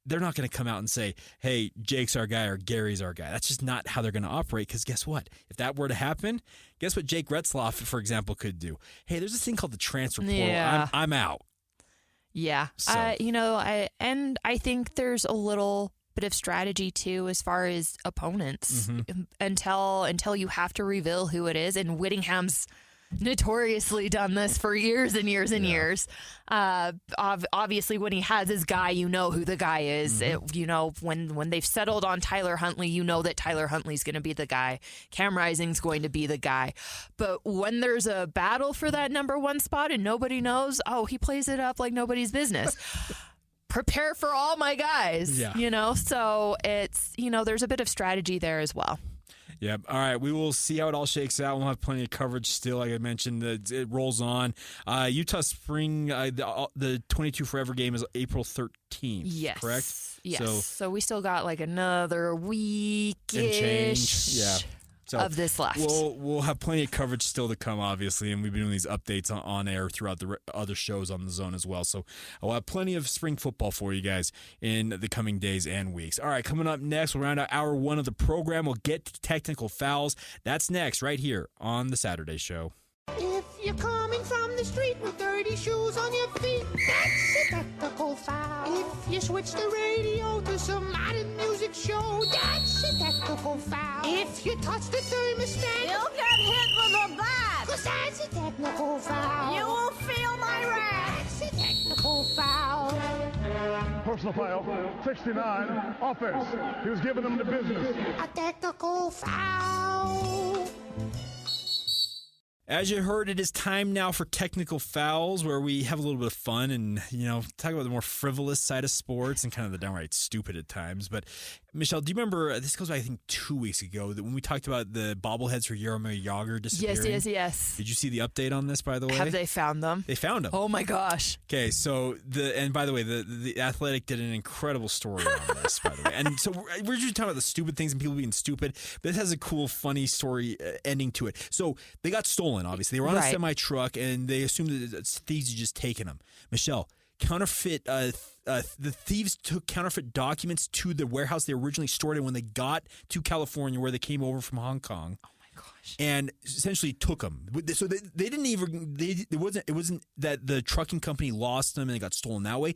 A: they're not going to come out and say, hey, Jake's our guy or Gary's our guy. That's just not how they're going to operate, because guess what? If that were to happen, guess what Jake Retzloff, for example, could do? Hey, there's this thing called the transfer portal.
B: Yeah.
A: I'm out.
B: Yeah.
A: So.
B: I think there's a little bit of strategy too as far as opponents until you have to reveal who it is, and Whittingham's notoriously done this for years and years and years. Obviously when he has his guy, you know who the guy is. When they've settled on Tyler Huntley, you know that Tyler Huntley's going to be the guy. Cam Rising's going to be the guy. But when there's a battle for that number 1 spot and nobody knows, he plays it up like nobody's business. Prepare for all my guys, so it's, there's a bit of strategy there as well.
A: Yeah. All right. We will see how it all shakes out. We'll have plenty of coverage still. Like I mentioned, it rolls on. Utah Spring, the 22 Forever game is April 13th.
B: Yes.
A: Correct?
B: Yes. So we still got another week-ish.
A: And change. Yeah. So
B: of this left.
A: We'll have plenty of coverage still to come, obviously, and we've been doing these updates on air throughout the other shows on the Zone as well. So we'll have plenty of spring football for you guys in the coming days and weeks. All right, coming up next, we'll round out hour 1 of the program. We'll get to technical fouls. That's next, right here on the Saturday Show.
C: If you're coming from the street with dirty shoes on your feet, that's a technical foul. If you switch the radio to some modern music show, that's a technical foul. If you touch the thermostat,
D: you'll get hit with a bat.
C: 'cause that's a technical foul.
D: You will feel my wrath.
C: That's a technical foul.
E: Personal foul, 69, offense. He was giving them the business.
C: A technical foul.
A: As you heard, it is time now for technical fouls, where we have a little bit of fun and, talk about the more frivolous side of sports and kind of the downright stupid at times. But, Michelle, do you remember, this goes back, I think, 2 weeks ago, that when we talked about the bobbleheads for Jaromir Jagr disappearing?
B: Yes.
A: Did you see the update on this, by the way?
B: Have they found them?
A: They found them.
B: Oh, my gosh.
A: Okay, so, and by the way, the Athletic did an incredible story on this, by the way. And so we're just talking about the stupid things and people being stupid. But this has a cool, funny story ending to it. So they got stolen, obviously. They were on a semi-truck, and they assumed that thieves had just taken them. Michelle, counterfeit, the thieves took counterfeit documents to the warehouse they originally stored in when they got to California, where they came over from Hong Kong.
B: Oh my gosh.
A: and essentially took them. So they didn't even. It wasn't that the trucking company lost them and they got stolen that way.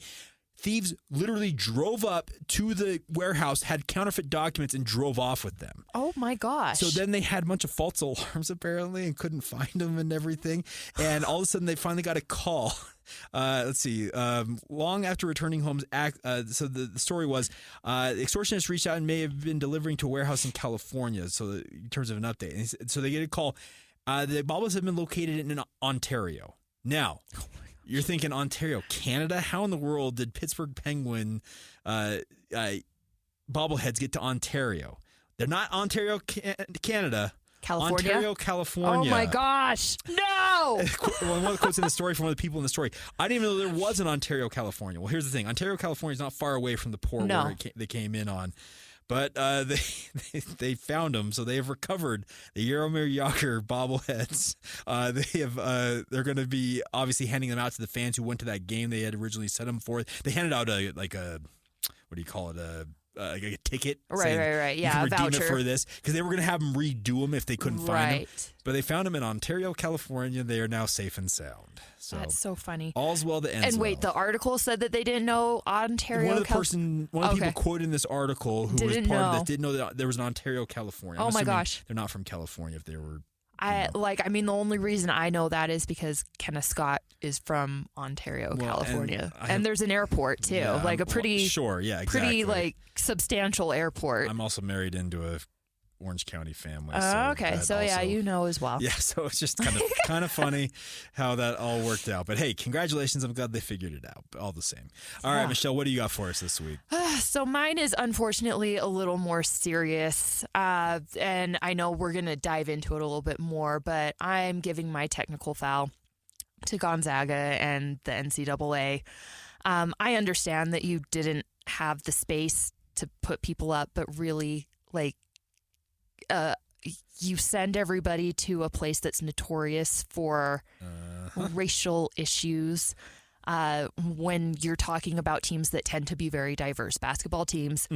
A: Thieves literally drove up to the warehouse, had counterfeit documents, and drove off with them.
B: Oh, my gosh.
A: So then they had a bunch of false alarms, apparently, and couldn't find them and everything. And all of a sudden, they finally got a call. Let's see. Long after returning home, so the story was the extortionists reached out and may have been delivering to a warehouse in California. So in terms of an update. And so they get a call. The baubles have been located in Ontario. Now, you're thinking Ontario, Canada? How in the world did Pittsburgh Penguin bobbleheads get to Ontario? They're not Ontario, Canada.
B: California?
A: Ontario, California.
B: Oh, my gosh. No!
A: Well, one of the quotes in the story from one of the people in the story, I didn't even know there was an Ontario, California. Well, here's the thing. Ontario, California is not far away from the port where they came in on. But they found them, so they have recovered the Jaromir Jagr bobbleheads. They're going to be obviously handing them out to the fans who went to that game they had originally set them for. They handed out a what do you call it, a ticket.
B: Right. Yeah,
A: you can
B: a
A: redeem
B: voucher.
A: it for this because they were going to have them redo them if they couldn't find them. But they found them in Ontario, California. They are now safe and sound. So
B: that's so funny.
A: All's well that ends well.
B: And wait, the article said that they didn't know Ontario.
A: One of the people quoted in this article who was part of this didn't know that there was an Ontario, California.
B: Oh my gosh,
A: they're not from California. If they were,
B: the only reason I know that is because Kenneth Scott is from Ontario, California, and there's an airport too, a pretty pretty substantial airport.
A: I'm also married into a Orange County family.
B: You know as well.
A: Yeah, so it's just kind of funny how that all worked out. But hey, congratulations! I'm glad they figured it out. All the same. All right, Michelle, what do you got for us this week?
B: So mine is unfortunately a little more serious, and I know we're gonna dive into it a little bit more. But I'm giving my technical foul to Gonzaga and the NCAA. I understand that you didn't have the space to put people up, but really, you send everybody to a place that's notorious for racial issues. When you're talking about teams that tend to be very diverse, basketball teams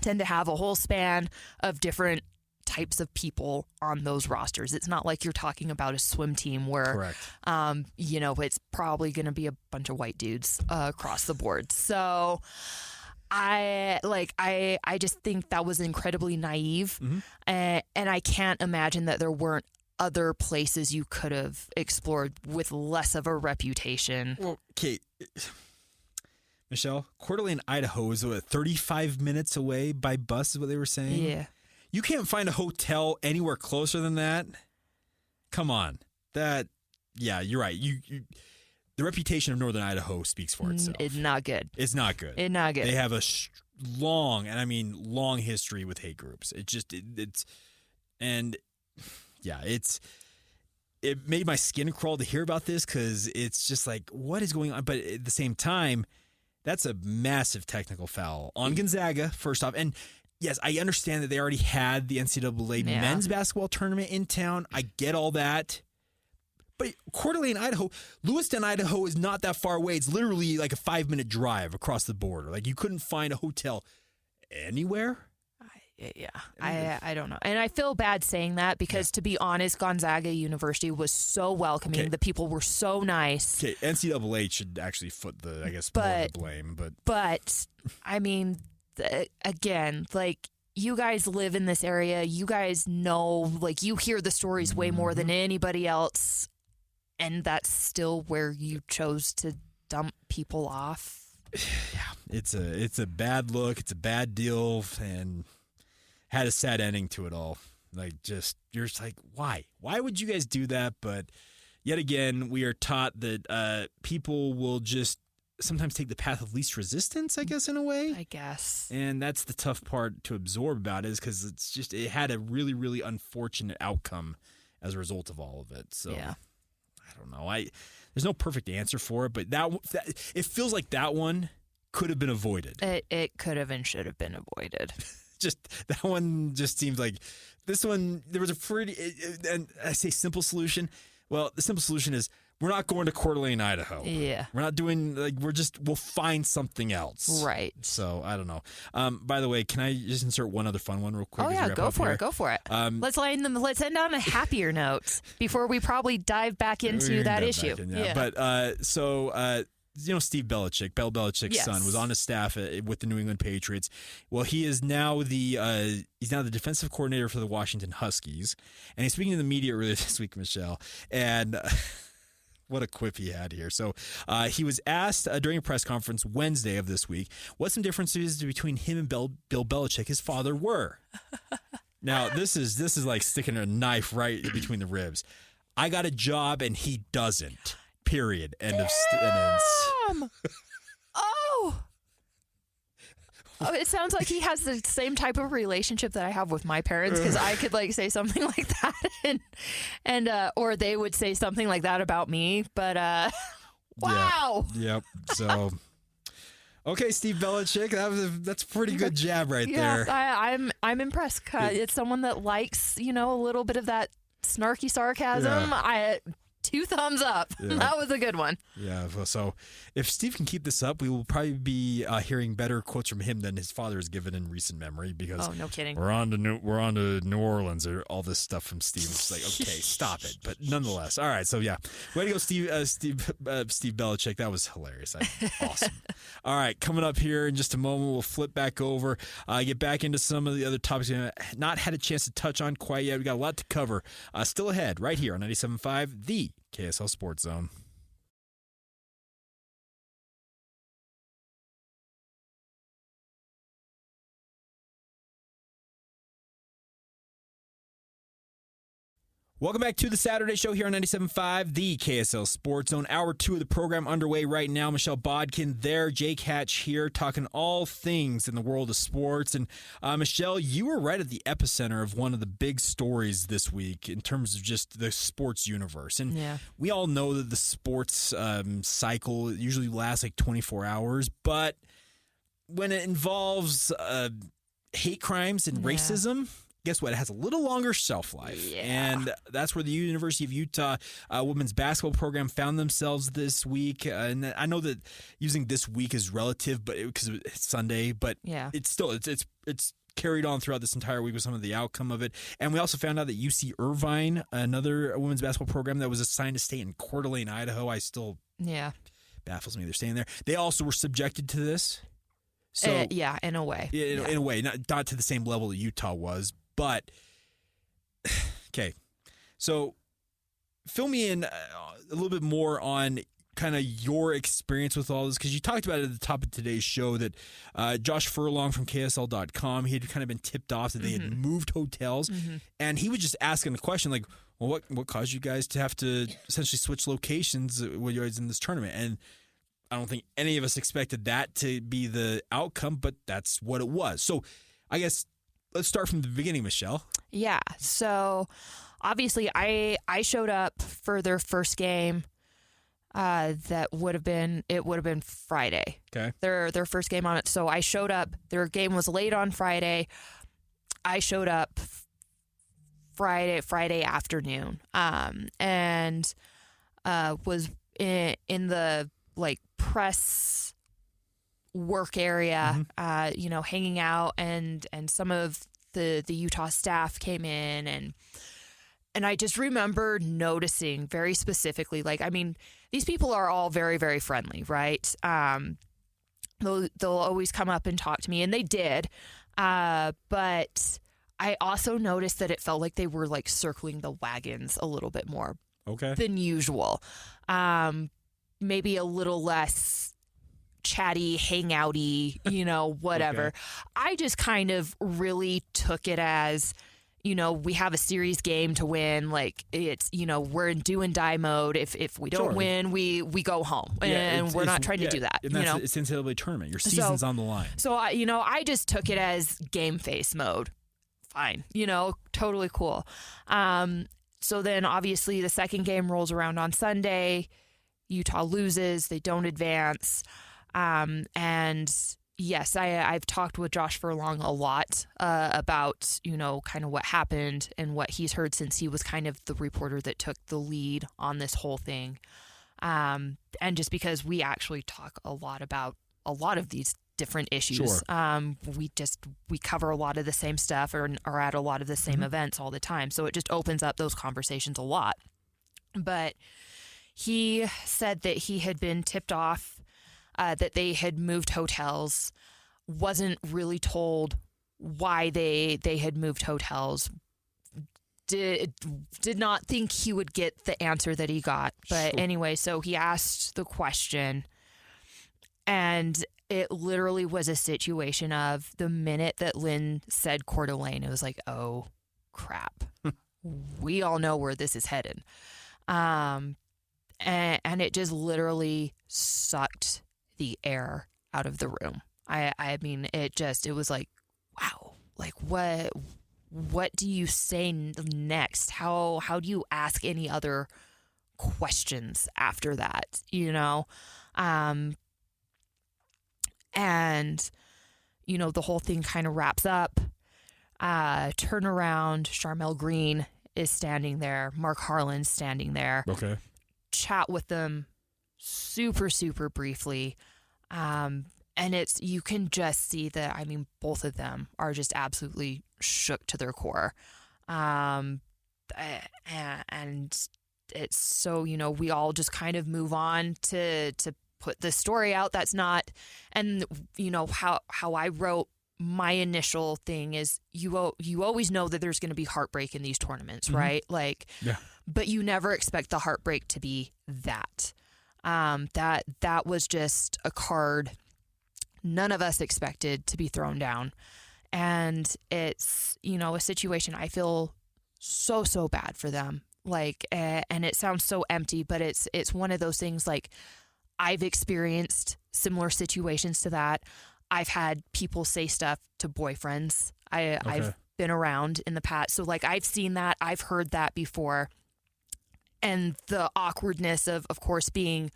B: tend to have a whole span of different types of people on those rosters. It's not like you're talking about a swim team where, it's probably going to be a bunch of white dudes across the board. So I just think that was incredibly naive, and I can't imagine that there weren't other places you could have explored with less of a reputation.
A: Well, Kate, Michelle, Coeur d'Alene, Idaho is 35 minutes away by bus is what they were saying?
B: Yeah.
A: You can't find a hotel anywhere closer than that? Come on. You're right. The reputation of Northern Idaho speaks for itself.
B: It's not good.
A: It's not good. They have a long history with hate groups. It made my skin crawl to hear about this because it's just like, what is going on? But at the same time, that's a massive technical foul on Gonzaga, first off. And yes, I understand that they already had the NCAA men's basketball tournament in town. I get all that. But Coeur d'Alene, Idaho, Lewiston, Idaho is not that far away. It's literally like a 5-minute drive across the border. Like you couldn't find a hotel anywhere.
B: I don't know. And I feel bad saying that because to be honest, Gonzaga University was so welcoming. The people were so nice.
A: Okay, NCAA should actually foot more of the blame.
B: But I mean, again, you guys live in this area. You guys know, you hear the stories way more than anybody else. And that's still where you chose to dump people off.
A: Yeah, it's a bad look. It's a bad deal, and had a sad ending to it all. You're just like, why? Why would you guys do that? But yet again, we are taught that people will just sometimes take the path of least resistance, I guess, in a way.
B: I guess. And
A: that's the tough part to absorb about it is because it had a really, really unfortunate outcome as a result of all of it. So yeah. I don't know. There's no perfect answer for it, but that it feels like that one could have been avoided.
B: It could have and should have been avoided.
A: Just that one just seems like this one. There was a pretty, and I say simple solution. Well, the simple solution is we're not going to Coeur d'Alene, Idaho.
B: Yeah.
A: We're not doing, we'll find something else.
B: Right.
A: So, I don't know. By the way, can I just insert one other fun one real quick?
B: Oh, yeah, go for it. Let's end on a happier note before we probably dive back into that issue.
A: But, Steve Belichick, Bill Belichick's son, was on his staff with the New England Patriots. Well, he is now the defensive coordinator for the Washington Huskies, and he's speaking to the media earlier this week, Michelle, and what a quip he had here. So he was asked during a press conference Wednesday of this week what some differences between him and Bill Belichick, his father, were. Now, this is like sticking a knife right between the ribs. I got a job and he doesn't. Period. End of sentence.
B: Oh, it sounds like he has the same type of relationship that I have with my parents, because I could say something like that and or they would say something like that about me. But wow.
A: Yeah. Yep. So okay, Steve Belichick, that's a pretty good jab right there.
B: I'm impressed. It's someone that likes a little bit of that snarky sarcasm.
A: Yeah.
B: 2 thumbs up. Yeah. That was a good one.
A: Yeah. So if Steve can keep this up, we will probably be hearing better quotes from him than his father has given in recent memory. Because
B: no kidding.
A: We're on to New Orleans or all this stuff from Steve. It's like, okay, stop it. But nonetheless, all right. So yeah, way to go, Steve Belichick. That was hilarious. Awesome. All right, coming up here in just a moment, we'll flip back over, get back into some of the other topics we have not had a chance to touch on quite yet. We got a lot to cover. Still ahead, right here on 97.5, the KSL Sports Zone. Welcome back to the Saturday Show here on 97.5, the KSL Sports Zone. Hour 2 of the program underway right now. Michelle Bodkin there, Jake Hatch here, talking all things in the world of sports. And Michelle, you were right at the epicenter of one of the big stories this week in terms of just the sports universe. And we all know that the sports cycle usually lasts 24 hours, but when it involves hate crimes and racism, guess what? It has a little longer shelf life.
B: Yeah.
A: And that's where the University of Utah women's basketball program found themselves this week. And I know that using this week is relative, but because it's Sunday, but it's still it's carried on throughout this entire week with some of the outcome of it. And we also found out that UC Irvine, another women's basketball program that was assigned to stay in Coeur d'Alene, Idaho, baffles me they're staying there. They also were subjected to this. So
B: in a way.
A: In a way, not to the same level that Utah was. But, okay, so fill me in a little bit more on kind of your experience with all this, because you talked about it at the top of today's show that Josh Furlong from KSL.com, he had kind of been tipped off that they had moved hotels, and he was just asking the question, like, well, what caused you guys to have to essentially switch locations when you guys in this tournament? And I don't think any of us expected that to be the outcome, but that's what it was. So I guess let's start from the beginning, Michelle. Yeah.
B: So obviously I showed up for their first game. It would have been Friday.
A: Okay.
B: Their first game on it. So I showed up. Their game was late on Friday. I showed up Friday afternoon. And was in the press work area, hanging out, and some of the Utah staff came in, and I just remember noticing very specifically, these people are all very, very friendly, right? They'll always come up and talk to me, and they did, but I also noticed that it felt like they were circling the wagons a little bit more than usual. Maybe a little less chatty, hangouty, whatever. Okay. I just kind of really took it as, we have a series game to win. It's, we're in do and die mode. If we don't win, we go home, and we're not trying to do that.
A: And that's it's NCAA tournament. Your season's on the line.
B: So I just took it as game face mode. Fine, totally cool. So then obviously the second game rolls around on Sunday. Utah loses. They don't advance. And yes, I've talked with Josh Furlong a lot about, kind of what happened and what he's heard since he was kind of the reporter that took the lead on this whole thing. And just because we actually talk a lot about a lot of these different issues.
A: Sure.
B: We cover a lot of the same stuff or are at a lot of the same events all the time. So it just opens up those conversations a lot. But he said that he had been tipped off that they had moved hotels, wasn't really told why they had moved hotels, did not think he would get the answer that he got. But anyway, so he asked the question, and it literally was a situation of the minute that Lynn said Coeur d'Alene, it was like, oh, crap. We all know where this is headed. And it just literally sucked the air out of the room. I mean, it was like, wow, like what do you say next? How do you ask any other questions after that, you know? And, you know, the whole thing kind of wraps up. Turn around, Charmel Green is standing there. Mark Harlan's standing there.
A: Okay.
B: Chat with them super, super briefly. And you can just see that, I mean, both of them are just absolutely shook to their core. And it's so, you know, we all just kind of move on to put the story out. That's not, and you know, how I wrote my initial thing is you always know that there's going to be heartbreak in these tournaments, right? Like,
A: yeah.
B: But you never expect the heartbreak to be that. That was just a card none of us expected to be thrown down. And it's, you know, a situation I feel so bad for them. Like, and it sounds so empty, but it's one of those things, like, I've experienced similar situations to that. I've had people say stuff to boyfriends. I've been around in the past. So, like, I've seen that. I've heard that before. And the awkwardness of course, being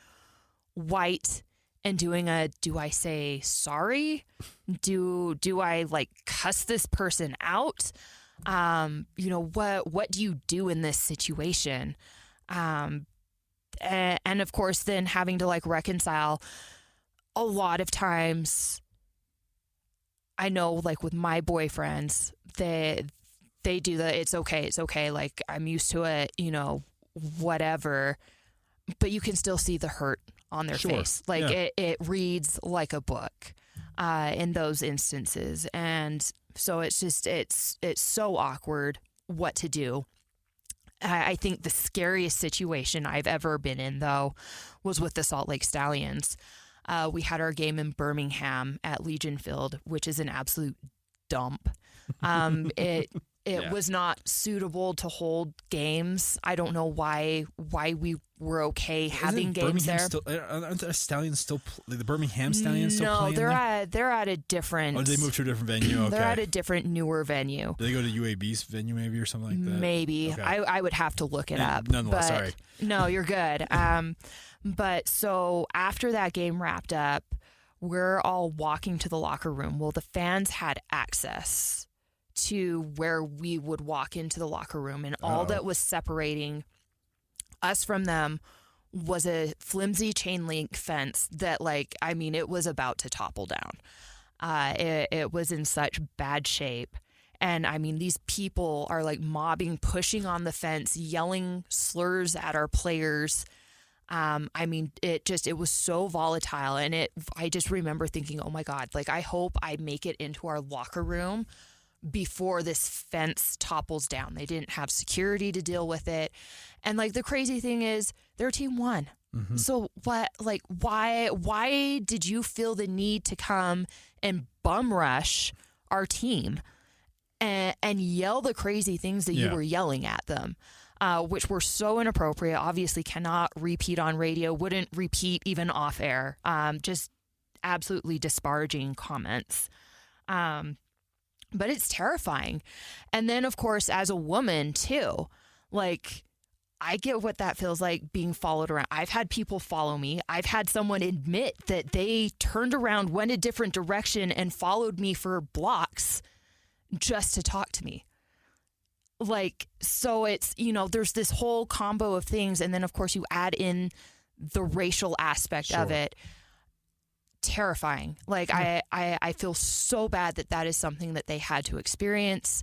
B: white and doing do I say sorry? Do I, like, cuss this person out? You know, what do you do in this situation? And of course, then having to, like, reconcile. A lot of times, I know, like, with my boyfriends, they do it's okay. Like, I'm used to it, you know, whatever. But you can still see the hurt on their face. Like, it reads like a book in those instances. And so it's just, it's so awkward what to do. I think the scariest situation I've ever been in, though, was with the Salt Lake Stallions. We had our game in Birmingham at Legion Field, which is an absolute dump. It was not suitable to hold games. I don't know why we were okay having games
A: Birmingham
B: there.
A: Aren't the Stallions still the Birmingham Stallions still playing?
B: No, they're at a different.
A: Oh, did they move to a different venue? Okay.
B: They're at a different, newer venue.
A: Do they go to UAB's venue maybe or something like that?
B: Maybe.
A: Okay.
B: I would have to look it up.
A: Nonetheless,
B: but,
A: sorry.
B: No, you're good. But so after that game wrapped up, we're all walking to the locker room. Well, the fans had access to where we would walk into the locker room, and all that was separating us from them was a flimsy chain link fence that, like, I mean, it was about to topple down. It was in such bad shape. And I mean, these people are, like, mobbing, pushing on the fence, yelling slurs at our players. I mean, it was so volatile. And I just remember thinking, oh my God, like, I hope I make it into our locker room before this fence topples down. They didn't have security to deal with it. And, like, the crazy thing is their team won. Mm-hmm. So what, like, why did you feel the need to come and bum rush our team and yell the crazy things that you were yelling at them, which were so inappropriate, obviously cannot repeat on radio, wouldn't repeat even off air, just absolutely disparaging comments. But it's terrifying. And then, of course, as a woman, too, like, I get what that feels like, being followed around. I've had people follow me. I've had someone admit that they turned around, went a different direction, and followed me for blocks just to talk to me. Like, so it's, you know, there's this whole combo of things. And then, of course, you add in the racial aspect of it, terrifying. Like I feel so bad that is something that they had to experience.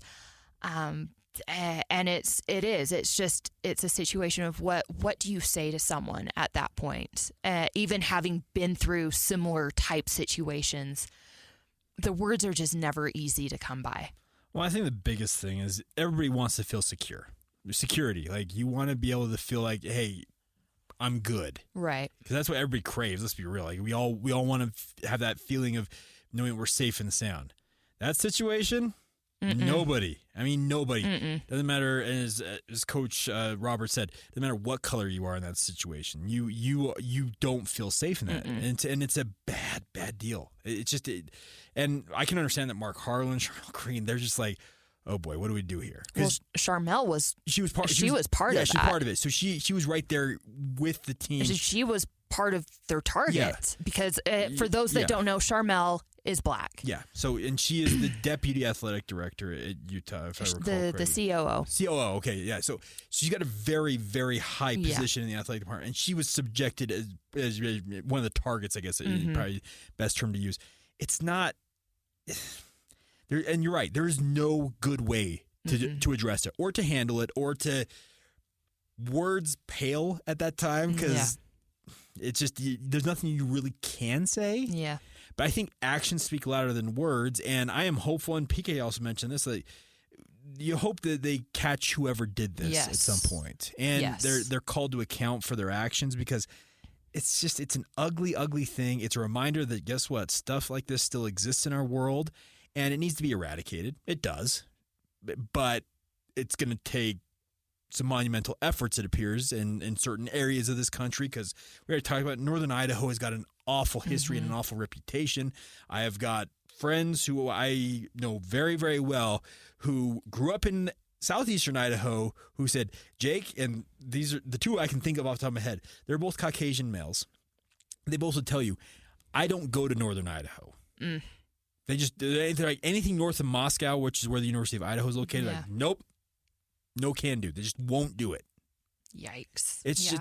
B: And it's a situation of what do you say to someone at that point? Even having been through similar type situations, the words are just never easy to come by.
A: Well, I think the biggest thing is everybody wants to feel secure. Security. Like, you want to be able to feel like, hey, I'm good.
B: Right.
A: Because that's what everybody craves. Let's be real. Like, we all want to have that feeling of knowing we're safe and sound. That situation, nobody. I mean, nobody. Doesn't matter. And as Coach Robert said, doesn't matter what color you are in that situation. You don't feel safe in that, and it's a bad deal. And I can understand that Mark Harlan, Charmel Green, they're just like, oh boy, what do we do here?
B: Well, Charmel was part of that.
A: Yeah, she's part of it. So she was right there with the team.
B: She was part of their target because for those that don't know, Charmel is black.
A: Yeah. So, and she is the deputy athletic director at Utah, if I recall correctly.
B: The COO.
A: COO. Okay. Yeah. So she's got a very, very high position in the athletic department, and she was subjected as one of the targets, I guess, is probably best term to use. It's not there, and you're right. There is no good way to address it or to handle it or to words pale at that time because it's just there's nothing you really can say. Yeah. But I think actions speak louder than words, and I am hopeful, and PK also mentioned this, that you hope that they catch whoever did this at some point. And they're called to account for their actions because it's an ugly, ugly thing. It's a reminder that, guess what, stuff like this still exists in our world, and it needs to be eradicated. It does. But it's going to take some monumental efforts, it appears, in certain areas of this country, because we already talked about Northern Idaho has got an awful history and an awful reputation. I have got friends who I know very, very well who grew up in southeastern Idaho who said, Jake, and these are the two I can think of off the top of my head, they're both Caucasian males. They both would tell you, I don't go to Northern Idaho. They're like anything north of Moscow, which is where the University of Idaho is located, like, nope. No can do. They just won't do it.
B: Yikes.
A: It's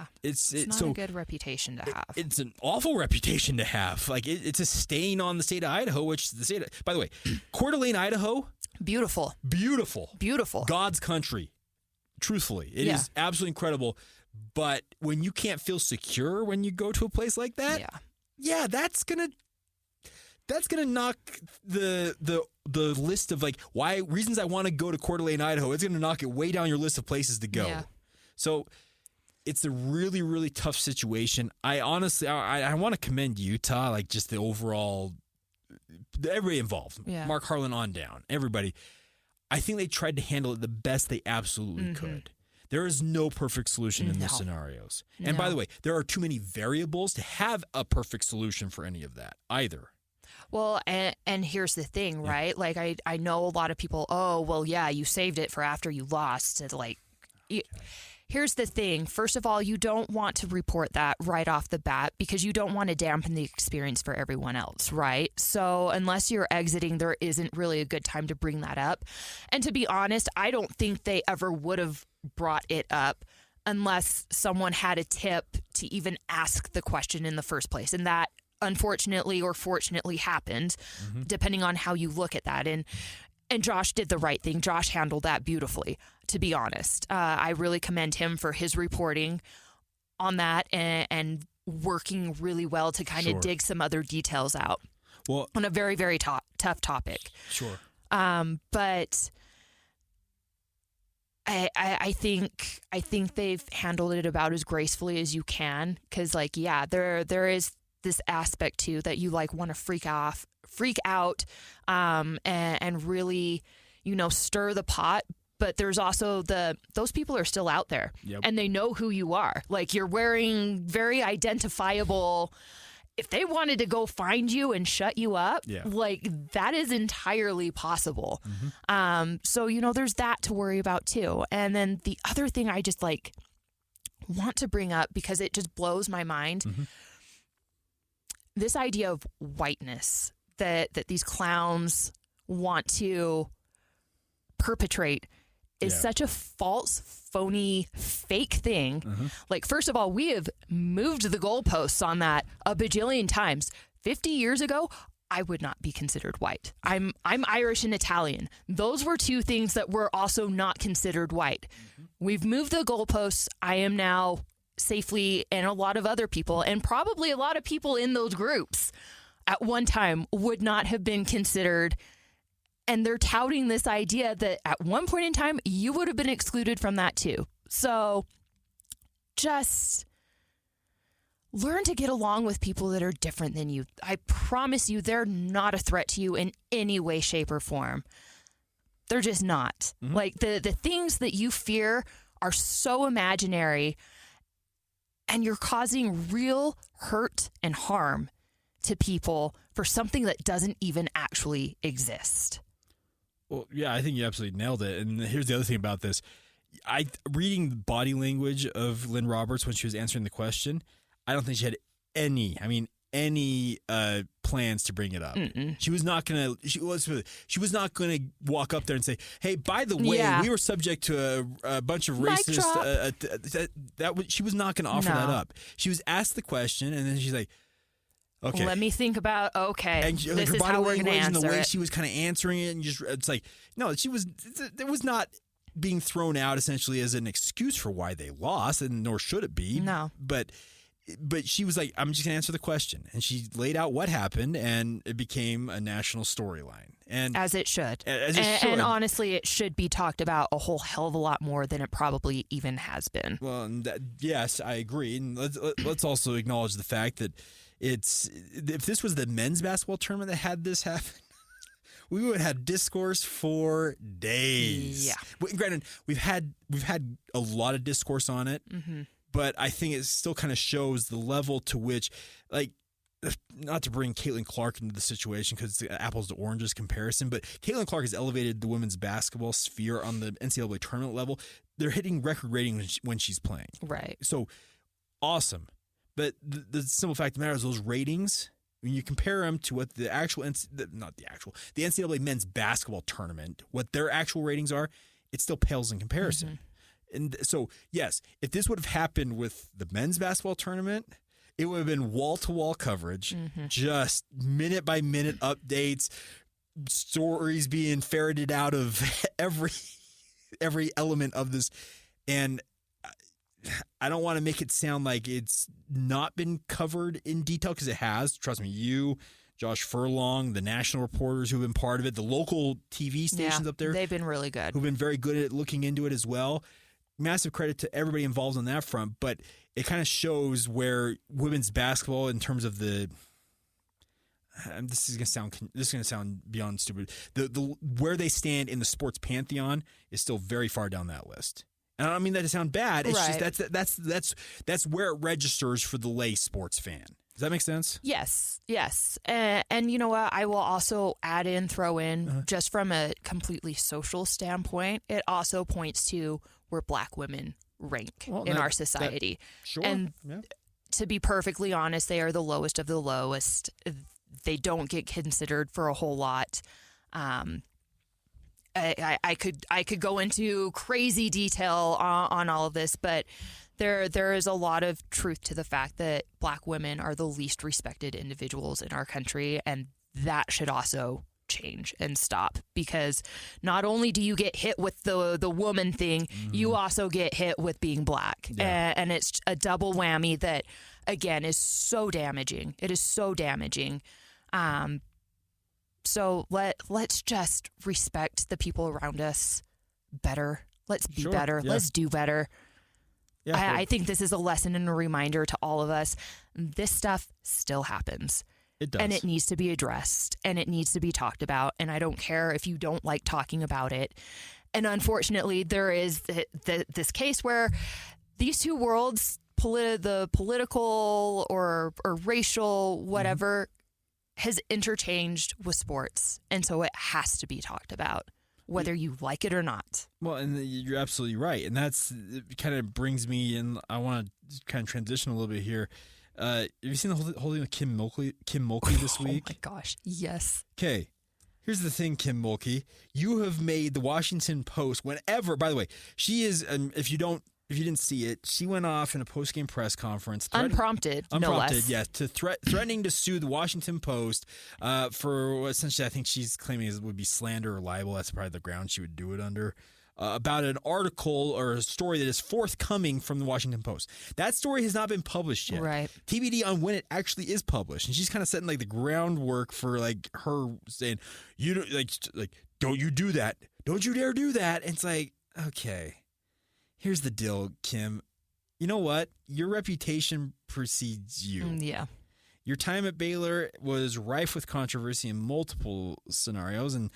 B: not a good reputation to have.
A: It's an awful reputation to have. Like, it's a stain on the state of Idaho, which the state of, by the way, Coeur d'Alene, Idaho. Beautiful. God's country. Truthfully. It is absolutely incredible. But when you can't feel secure when you go to a place like that, that's gonna knock the list of like reasons I want to go to Coeur d'Alene, Idaho. It's gonna knock it way down your list of places to go. Yeah. So it's a really, really tough situation. I honestly I want to commend Utah, like just the overall everybody involved. Yeah. Mark Harlan on down. Everybody. I think they tried to handle it the best they absolutely could. There is no perfect solution in these scenarios. And by the way, there are too many variables to have a perfect solution for any of that either.
B: Well, and here's the thing, right? Like, I know a lot of people, oh, well, yeah, you saved it for after you lost. Here's the thing. First of all, you don't want to report that right off the bat because you don't want to dampen the experience for everyone else, right? So unless you're exiting, there isn't really a good time to bring that up. And to be honest, I don't think they ever would have brought it up unless someone had a tip to even ask the question in the first place. And that, unfortunately or fortunately, happened, depending on how you look at that. And Josh did the right thing. Josh handled that beautifully, to be honest. I really commend him for his reporting on that and working really well to kind of dig some other details out on a very, very tough topic. Sure. But I think they've handled it about as gracefully as you can, because there is this aspect too that you want to freak out and really stir the pot, but there's also those people are still out there and they know who you are. Like, you're wearing very identifiable. If they wanted to go find you and shut you up, that is entirely possible. So there's that to worry about too. And then the other thing I just want to bring up, because it just blows my mind, this idea of whiteness that these clowns want to perpetrate. is such a false, phony, fake thing. Like, first of all, we have moved the goalposts on that a bajillion times. 50 years ago, I would not be considered white. I'm Irish and Italian. Those were two things that were also not considered white. We've moved the goalposts. I am now safely, and a lot of other people, and probably a lot of people in those groups at one time would not have been considered. And they're touting this idea that at one point in time, you would have been excluded from that too. So just learn to get along with people that are different than you. I promise you, they're not a threat to you in any way, shape, or form. They're just not. Like the things that you fear are so imaginary, and you're causing real hurt and harm to people for something that doesn't even actually exist.
A: Well, yeah, I think you absolutely nailed it. And here's the other thing about this. Reading the body language of Lynn Roberts when she was answering the question, I don't think she had any plans to bring it up. She was not going to. She was not going to walk up there and say, "Hey, by the way, we were subject to a bunch of racist." She was not going to offer that up. She was asked the question, and then she's like, "Okay,
B: let me think about." Okay,
A: and
B: this is how we're going to answer
A: and the way
B: it.
A: she was kind of answering it, and it's like, no, she was. There was not being thrown out essentially as an excuse for why they lost, and nor should it be.
B: No,
A: But she was like, I'm just going to answer the question. And she laid out what happened, and it became a national storyline. And
B: as it should.
A: And
B: honestly, it should be talked about a whole hell of a lot more than it probably even has been.
A: Well, yes, I agree. And let's also acknowledge the fact that if this was the men's basketball tournament that had this happen, we would have had discourse for days.
B: Yeah.
A: Granted, we've had a lot of discourse on it. But I think it still kind of shows the level to which, like, not to bring Caitlin Clark into the situation because it's apples to oranges comparison, but Caitlin Clark has elevated the women's basketball sphere on the NCAA tournament level. They're hitting record ratings when she's playing.
B: Right.
A: So, awesome. But the simple fact of the matter is those ratings, when you compare them to what the NCAA men's basketball tournament, what their actual ratings are, it still pales in comparison. And so, yes, if this would have happened with the men's basketball tournament, it would have been wall-to-wall coverage, just minute-by-minute updates, stories being ferreted out of every element of this. And I don't want to make it sound like it's not been covered in detail, because it has. Trust me, you, Josh Furlong, the national reporters who've been part of it, the local TV stations up there.
B: They've been really good.
A: Who've been very good at looking into it as well. Massive credit to everybody involved on that front, but it kind of shows where women's basketball, in terms of the, this is going to sound beyond stupid. The where they stand in the sports pantheon is still very far down that list. And I don't mean that to sound bad. It's just that's where it registers for the lay sports fan. Does that make sense?
B: Yes. And you know what? I will also throw in, just from a completely social standpoint, it also points to where Black women rank in our society.
A: Sure.
B: And to be perfectly honest, they are the lowest of the lowest. They don't get considered for a whole lot. I could go into crazy detail on all of this, but there is a lot of truth to the fact that Black women are the least respected individuals in our country, and that should also change and stop, because not only do you get hit with the woman thing, you also get hit with being Black. And it's a double whammy that, again, is so damaging. It is so damaging. So let's just respect the people around us better. Let's be better. Yeah. Let's do better. Yeah, I think this is a lesson and a reminder to all of us. This stuff still happens.
A: It does.
B: And it needs to be addressed, and it needs to be talked about. And I don't care if you don't like talking about it. And unfortunately, there is this case where these two worlds, the political or racial, whatever, has interchanged with sports. And so it has to be talked about, whether you like it or not.
A: Well, and you're absolutely right. And it kind of brings me in. I want to kind of transition a little bit here. Have you seen the whole thing with Kim Mulkey this week?
B: Oh my gosh, yes.
A: Okay, Here's the thing, Kim Mulkey. You have made the Washington Post whenever. By the way, she is. If you didn't see it, she went off in a post-game press conference,
B: unprompted, no less.
A: Yeah, threatening to sue the Washington Post for essentially, I think she's claiming it would be slander or libel. That's probably the ground she would do it under. About an article or a story that is forthcoming from the Washington Post. That story has not been published yet.
B: Right.
A: TBD on when it actually is published, and she's kind of setting like the groundwork for like her saying, "You don't don't you do that? Don't you dare do that!" And it's like, okay, here's the deal, Kim. You know what? Your reputation precedes you.
B: Yeah.
A: Your time at Baylor was rife with controversy in multiple scenarios, and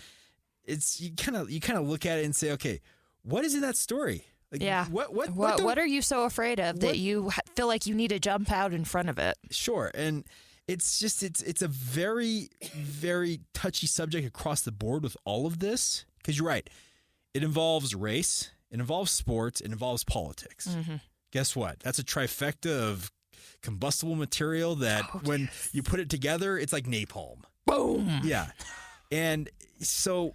A: it's you kind of look at it and say, okay, what is in that story? Like,
B: yeah. What are you so afraid of that you feel like you need to jump out in front of it?
A: Sure, and it's just it's a very, very touchy subject across the board with all of this, because you're right. It involves race, it involves sports, it involves politics. Mm-hmm. Guess what? That's a trifecta of combustible material that when you put it together, it's like napalm.
B: Boom.
A: Yeah, and so.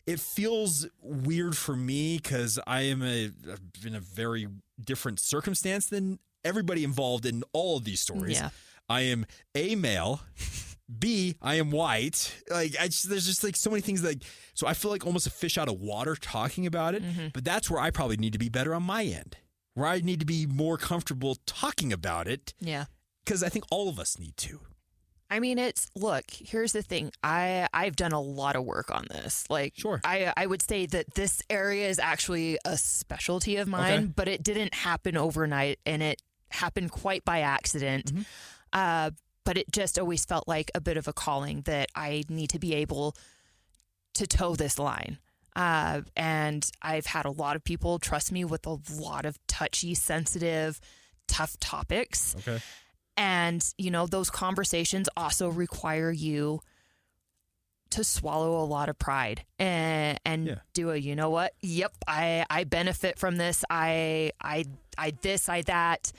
A: It feels weird for me because I've been in a very different circumstance than everybody involved in all of these stories.
B: Yeah.
A: I am A, male, B, I am white. Like there's just like so many things so I feel like almost a fish out of water talking about it. Mm-hmm. But that's where I probably need to be better on my end, where I need to be more comfortable talking about it.
B: Yeah.
A: Because I think all of us need to.
B: I mean, here's the thing. I've done a lot of work on this. Like,
A: sure.
B: I would say that this area is actually a specialty of mine, but it didn't happen overnight, and it happened quite by accident. Mm-hmm. But it just always felt like a bit of a calling that I need to be able to toe this line. And I've had a lot of people trust me with a lot of touchy, sensitive, tough topics.
A: Okay.
B: And, those conversations also require you to swallow a lot of pride and do you know what? Yep, I benefit from this. I that.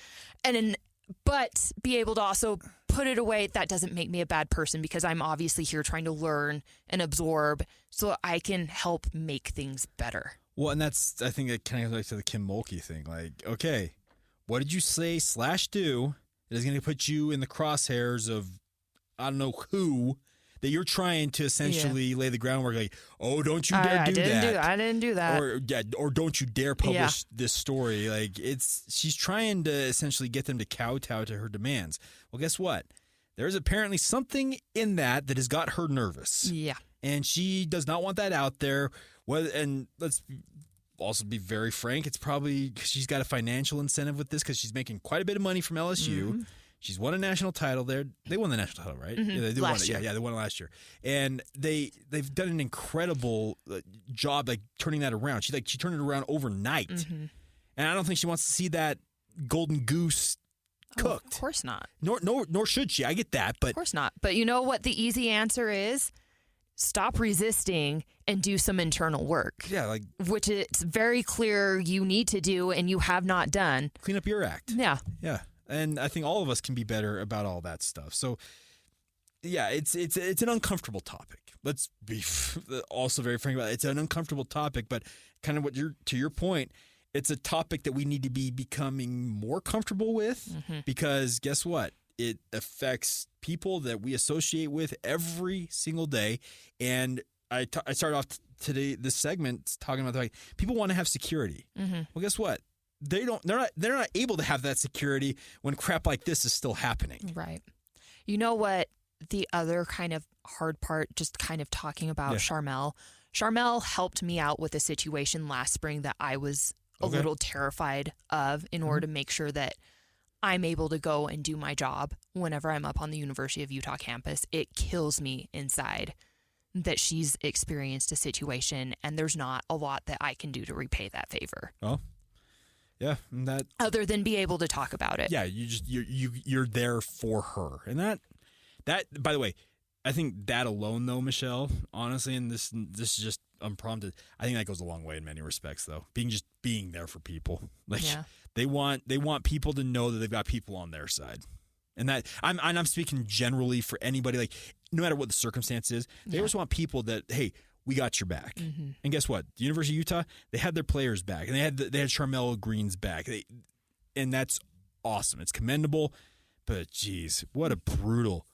B: But be able to also put it away. That doesn't make me a bad person, because I'm obviously here trying to learn and absorb so I can help make things better.
A: Well, and that's, I think it kind of like to the Kim Mulkey thing. Like, okay, what did you say / do? It is going to put you in the crosshairs of, I don't know who, that you're trying to essentially lay the groundwork. Like, oh, don't you dare do that.
B: I didn't do that.
A: Or don't you dare publish this story. Like, she's trying to essentially get them to kowtow to her demands. Well, guess what? There's apparently something in that has got her nervous.
B: Yeah.
A: And she does not want that out there. And let's also be very frank, it's probably because she's got a financial incentive with this, because she's making quite a bit of money from LSU. Mm-hmm. She's won a national title there. They won the national title, right?
B: Mm-hmm.
A: Yeah, they
B: won
A: it. Yeah, they won it last year. And they've done an incredible job like turning that around. She turned it around overnight. Mm-hmm. And I don't think she wants to see that golden goose cooked.
B: Of course not.
A: Nor should she. I get that, but
B: of course not. But you know what the easy answer is? Stop resisting and do some internal work.
A: Yeah,
B: which it's very clear you need to do and you have not done.
A: Clean up your act.
B: Yeah.
A: Yeah. And I think all of us can be better about all that stuff. So yeah, it's an uncomfortable topic. Let's be also very frank about it. It's an uncomfortable topic, but kind of to your point, it's a topic that we need to be becoming more comfortable with, mm-hmm. because guess what? It affects people that we associate with every single day. And I started off this segment talking about the fact people want to have security. Mm-hmm. Well, guess what? They're not able to have that security when crap like this is still happening.
B: Right. You know what? The other kind of hard part, just kind of talking about Charmel. Charmel helped me out with a situation last spring that I was a little terrified of, in order to make sure that I'm able to go and do my job whenever I'm up on the University of Utah campus. It kills me inside that she's experienced a situation, and there's not a lot that I can do to repay that favor.
A: Oh, yeah, that
B: other than be able to talk about it.
A: Yeah, you're there for her, and that by the way, I think that alone though, Michelle, honestly, and this is just unprompted, I think that goes a long way in many respects though. Being there for people, they want people to know that they've got people on their side. And that I'm speaking generally for anybody, like no matter what the circumstance is, they just want people that, hey, we got your back. Mm-hmm. And guess what? The University of Utah, they had their players back, and they had Charmel Green's back. And that's awesome. It's commendable, but geez, what a brutal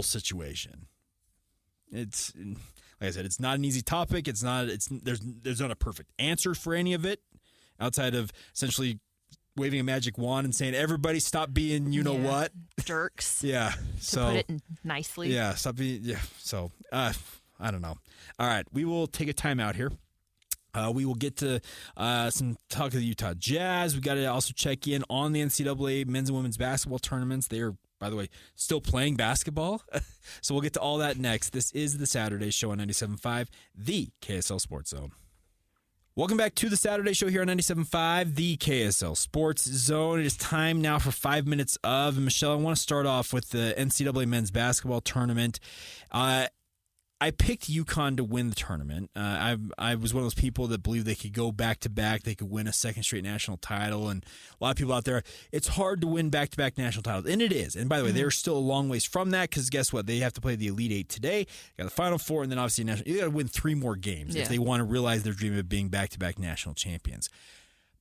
A: situation. It's, like I said, it's not an easy topic. There's not a perfect answer for any of it outside of essentially waving a magic wand and saying, everybody stop being what.
B: Jerks.
A: Yeah.
B: To put it nicely.
A: Yeah. Stop being, yeah. So, I don't know. All right. We will take a timeout here. We will get to some talk of the Utah Jazz. We got to also check in on the NCAA men's and women's basketball tournaments. They are, by the way, still playing basketball. So we'll get to all that next. This is the Saturday Show on 97.5, the KSL Sports Zone. Welcome back to the Saturday Show here on 97.5, the KSL Sports Zone. It is time now for 5 minutes of. And Michelle, I want to start off with the NCAA men's basketball tournament. I picked UConn to win the tournament. I was one of those people that believed they could go back-to-back. They could win a second straight national title. And a lot of people out there, it's hard to win back-to-back national titles. And it is. And by the way, they're still a long ways from that because guess what? They have to play the Elite Eight today. Got the Final Four, and then obviously you got to win 3 more games if they want to realize their dream of being back-to-back national champions.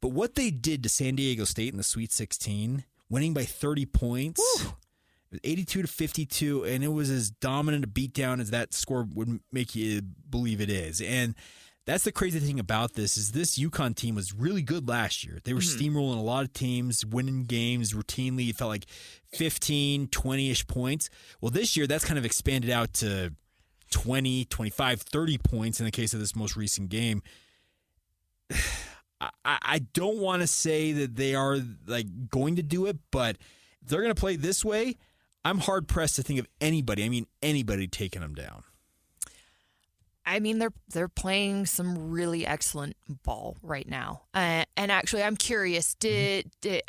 A: But what they did to San Diego State in the Sweet 16, winning by 30 points... Woo. 82-52, and it was as dominant a beatdown as that score would make you believe it is. And that's the crazy thing about this is this UConn team was really good last year. They were steamrolling a lot of teams, winning games routinely. It felt like 15, 20-ish points. Well, this year, that's kind of expanded out to 20, 25, 30 points in the case of this most recent game. I don't want to say that they are like going to do it, but if they're going to play this way, I'm hard-pressed to think of anybody taking them down.
B: I mean, they're playing some really excellent ball right now. And actually, I'm curious, did they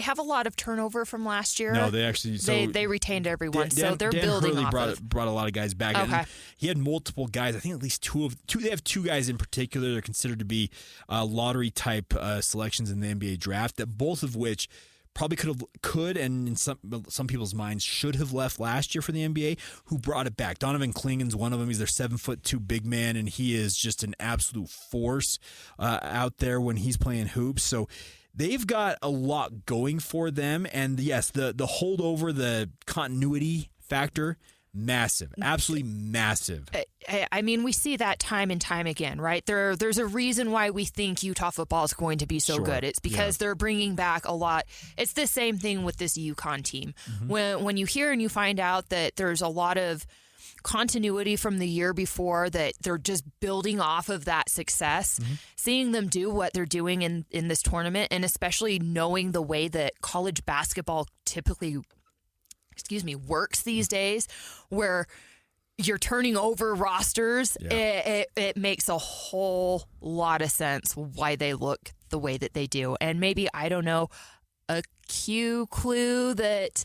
B: have a lot of turnover from last year?
A: No, they actually...
B: They retained everyone, so they're
A: Dan
B: building
A: Hurley
B: off
A: brought a lot of guys back.
B: Okay.
A: And he had multiple guys. I think at least two. They have 2 guys in particular that are considered to be lottery-type selections in the NBA draft, that both of which... probably could, and in some people's minds should have left last year for the NBA, who brought it back. Donovan Klingen's one of them. He's their 7'2" big man, and he is just an absolute force out there when he's playing hoops. So they've got a lot going for them. And yes, the holdover, the continuity factor, massive, absolutely massive.
B: I mean, we see that time and time again, right? There's a reason why we think Utah football is going to be so good. It's because they're bringing back a lot. It's the same thing with this UConn team. Mm-hmm. When you hear and you find out that there's a lot of continuity from the year before, that they're just building off of that success, seeing them do what they're doing in this tournament, and especially knowing the way that college basketball typically works these days, where you're turning over rosters, it makes a whole lot of sense why they look the way that they do. And maybe, I don't know, a clue that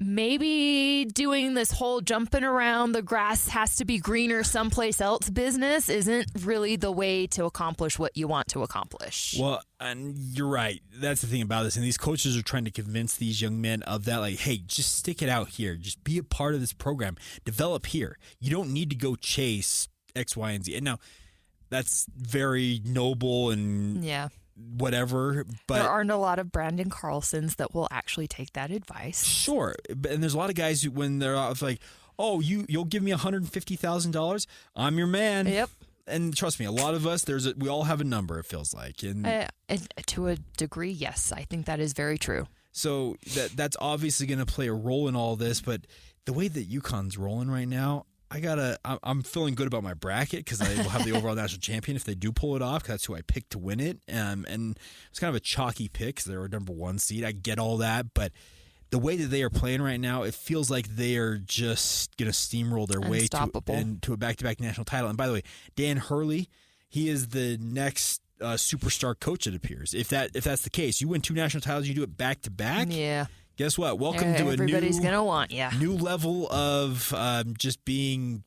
B: maybe doing this whole jumping around the grass has to be greener someplace else business isn't really the way to accomplish what you want to accomplish.
A: Well, and you're right. That's the thing about this. And these coaches are trying to convince these young men of that, like, hey, just stick it out here. Just be a part of this program. Develop here. You don't need to go chase X, Y, and Z. And now, that's very noble and whatever, but
B: there aren't a lot of Brandon Carlsons that will actually take that advice.
A: Sure, and there's a lot of guys who, when they're out, like, oh, you'll give me $150,000, I'm your man.
B: Yep.
A: And trust me, a lot of us, we all have a number. It feels like, and
B: to a degree, yes, I think that is very true.
A: So that's obviously going to play a role in all this. But the way that UConn's rolling right now, I'm feeling good about my bracket because I will have the overall national champion if they do pull it off, because that's who I picked to win it. And it's kind of a chalky pick because they're a number 1 seed. I get all that, but the way that they are playing right now, it feels like they are just going to steamroll their way to a back-to-back national title. And by the way, Dan Hurley, he is the next superstar coach, it appears. If that's the case, you win 2 national titles, you do it back-to-back.
B: Yeah.
A: Guess what? Welcome to
B: everybody's gonna want you.
A: New level of just being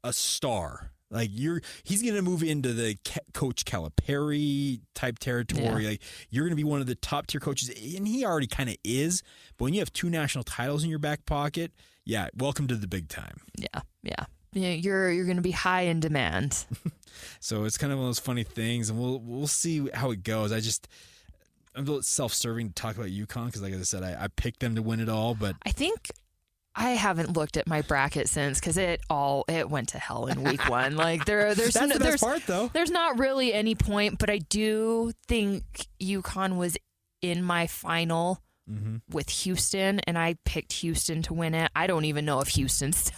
A: a star Like he's going to move into the Coach Calipari type territory. Like you're going to be one of the top tier coaches, and he already kind of is. But when you have 2 national titles in your back pocket, welcome to the big time.
B: Yeah. You're going to be high in demand.
A: So it's kind of one of those funny things, and we'll see how it goes. I'm a little self-serving to talk about UConn because, like I said, I picked them to win it all. But
B: I think I haven't looked at my bracket since because it went to hell in week 1. Like there's
A: that's the best part, though.
B: There's not really any point, but I do think UConn was in my final with Houston, and I picked Houston to win it. I don't even know if Houston's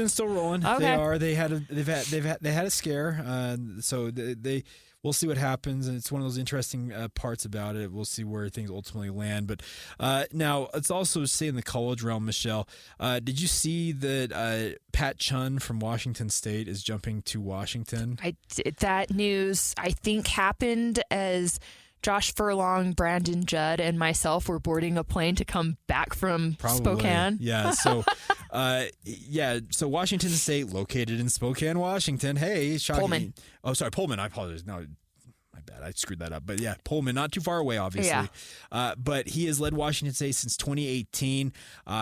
A: still rolling.
B: Okay.
A: They are. They had a scare. So they. We'll see what happens, and it's one of those interesting parts about it. We'll see where things ultimately land. But now, let's also say in the college realm, Michelle, did you see that Pat Chun from Washington State is jumping to Washington?
B: I did. That news, I think, happened as Josh Furlong, Brandon Judd, and myself were boarding a plane to come back from Spokane.
A: Yeah. So, So Washington State, located in Spokane, Washington. Hey, shocking.
B: Pullman.
A: Oh, sorry, Pullman. I apologize. No, my bad. I screwed that up. But yeah, Pullman, not too far away, obviously.
B: Yeah.
A: But he has led Washington State since 2018.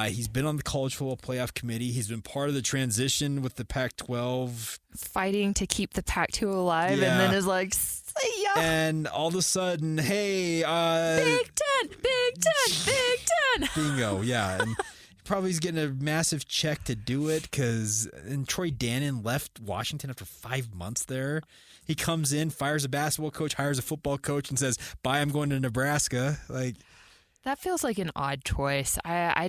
A: He's been on the college football playoff committee. He's been part of the transition with the Pac-12.
B: Fighting to keep the Pac-2 alive, and then is like, see ya.
A: And all of a sudden, hey.
B: Big Ten.
A: Bingo, yeah. And probably he's getting a massive check to do it because Troy Dannon left Washington after 5 months there. He comes in, fires a basketball coach, hires a football coach, and says, bye, I'm going to Nebraska. Like,
B: that feels like an odd choice. I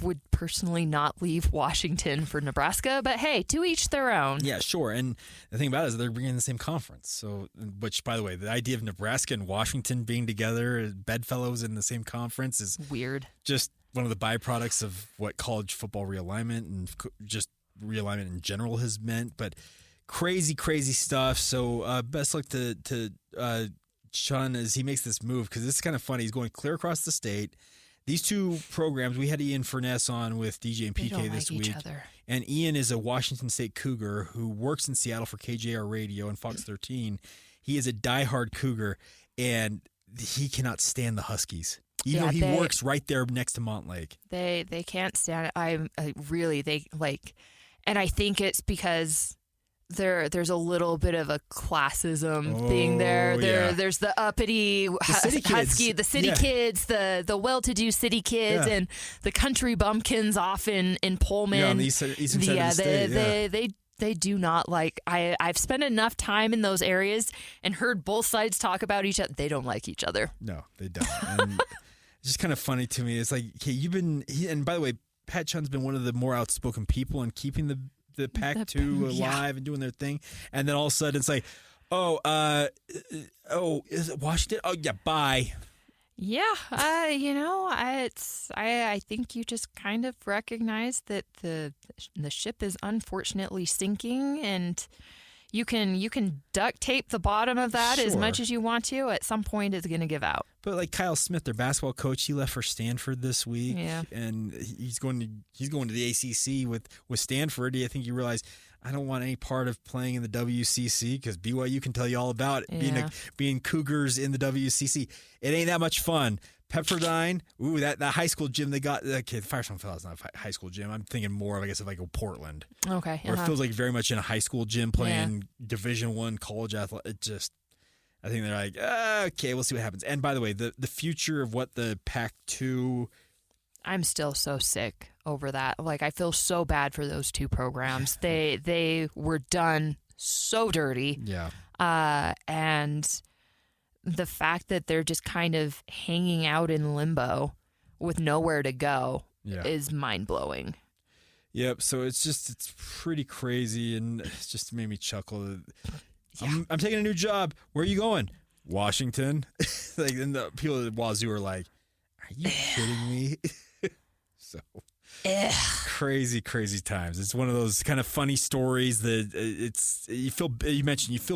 B: would personally not leave Washington for Nebraska, but hey, to each their own.
A: Yeah, sure. And the thing about it is they're being in the same conference. So, which, by the way, the idea of Nebraska and Washington being together, bedfellows in the same conference, is
B: weird.
A: Just one of the byproducts of what college football realignment and just realignment in general has meant. But crazy, crazy stuff. So best luck to Chun as he makes this move, because this is kind of funny. He's going clear across the state. These 2 programs, we had Ian Furness on with DJ and PK this week. And Ian is a Washington State Cougar who works in Seattle for KJR Radio and Fox 13. He is a diehard Cougar, and he cannot stand the Huskies. Even though he works right there next to Montlake.
B: They can't stand it. And I think it's because there's a little bit of a classism thing there. There's the uppity Husky, the city kids, the well-to-do city kids, and the country bumpkins off in Pullman.
A: Yeah, on the eastern side of the state.
B: They do not like. I've spent enough time in those areas and heard both sides talk about each other. They don't like each other.
A: No, they don't. And it's just kind of funny to me. It's like, okay, and by the way, Pat Chun's been one of the more outspoken people in keeping the Pac-2 alive and doing their thing, and then all of a sudden it's like, is it Washington? Oh yeah, bye.
B: Yeah, I think you just kind of recognize that the ship is unfortunately sinking, and you can duct tape the bottom of that as much as you want to. At some point, it's going to give out.
A: But like Kyle Smith, their basketball coach, he left for Stanford this week, and he's going to the ACC with Stanford. I think you realize, I don't want any part of playing in the WCC, because BYU can tell you all about it. Being Cougars in the WCC, it ain't that much fun. Pepperdine, that high school gym they got. Okay, the Firestone Fellas not a high school gym. I'm thinking more of, I guess, of like a Portland.
B: Okay,
A: where it feels like very much in a high school gym playing Division I college athletics. I think they're like, okay, we'll see what happens. And by the way, the future of what the Pac-2.
B: I'm still so sick over that. Like, I feel so bad for those 2 programs. They were done so dirty.
A: Yeah.
B: And the fact that they're just kind of hanging out in limbo with nowhere to go is mind-blowing.
A: Yep. So it's pretty crazy, and it's just made me chuckle. Yeah. I'm taking a new job. Where are you going? Washington. Like, and the people at Wazoo are like, are you kidding me? So crazy times. It's one of those kind of funny stories that you feel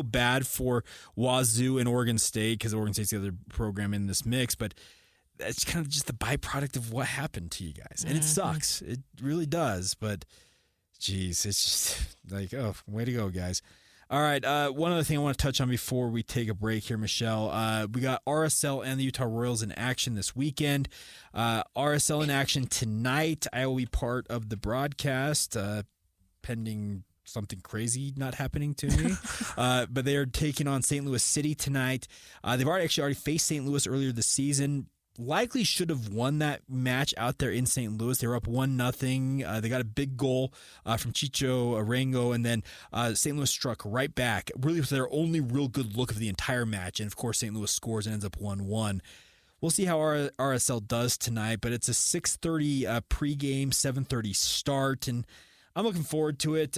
A: bad for Wazoo and Oregon State, because Oregon State's the other program in this mix, but it's kind of just the byproduct of what happened to you guys. And it sucks. It really does. But Jeez, it's just like, oh, way to go, guys. All right, one other thing I want to touch on before we take a break here, Michelle. We got RSL and the Utah Royals in action this weekend. RSL in action tonight. I will be part of the broadcast, pending something crazy not happening to me. But they are taking on St. Louis City tonight. They've already faced St. Louis earlier this season. Likely should have won that match out there in St. Louis. They were up 1-0. They got a big goal from Chicho Arango, and then St. Louis struck right back. Really was their only real good look of the entire match. And, of course, St. Louis scores and ends up 1-1. We'll see how RSL does tonight, but it's a 6:30 pregame, 7:30 start, and I'm looking forward to it.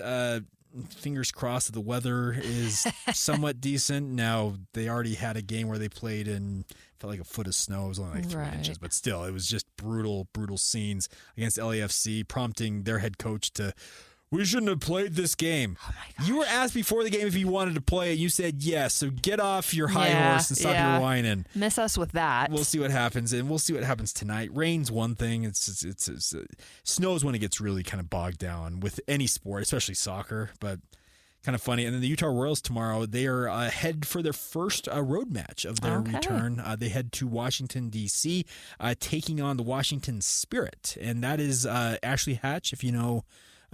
A: Fingers crossed that the weather is somewhat decent. Now, they already had a game where they played in, felt like a foot of snow. It was only like 3 inches, but still, it was just brutal scenes against LAFC, prompting their head coach to, we shouldn't have played this game.
B: Oh my gosh.
A: You were asked before the game if you wanted to play it. You said yes, so get off your high horse and stop your whining.
B: Miss us with that.
A: We'll see what happens, and we'll see what happens tonight. Rain's one thing. It's snow's when it gets really kind of bogged down with any sport, especially soccer, but kind of funny. And then the Utah Royals tomorrow, they are head for their first road match of their return. They head to Washington, D.C., taking on the Washington Spirit, and that is Ashley Hatch, if you know,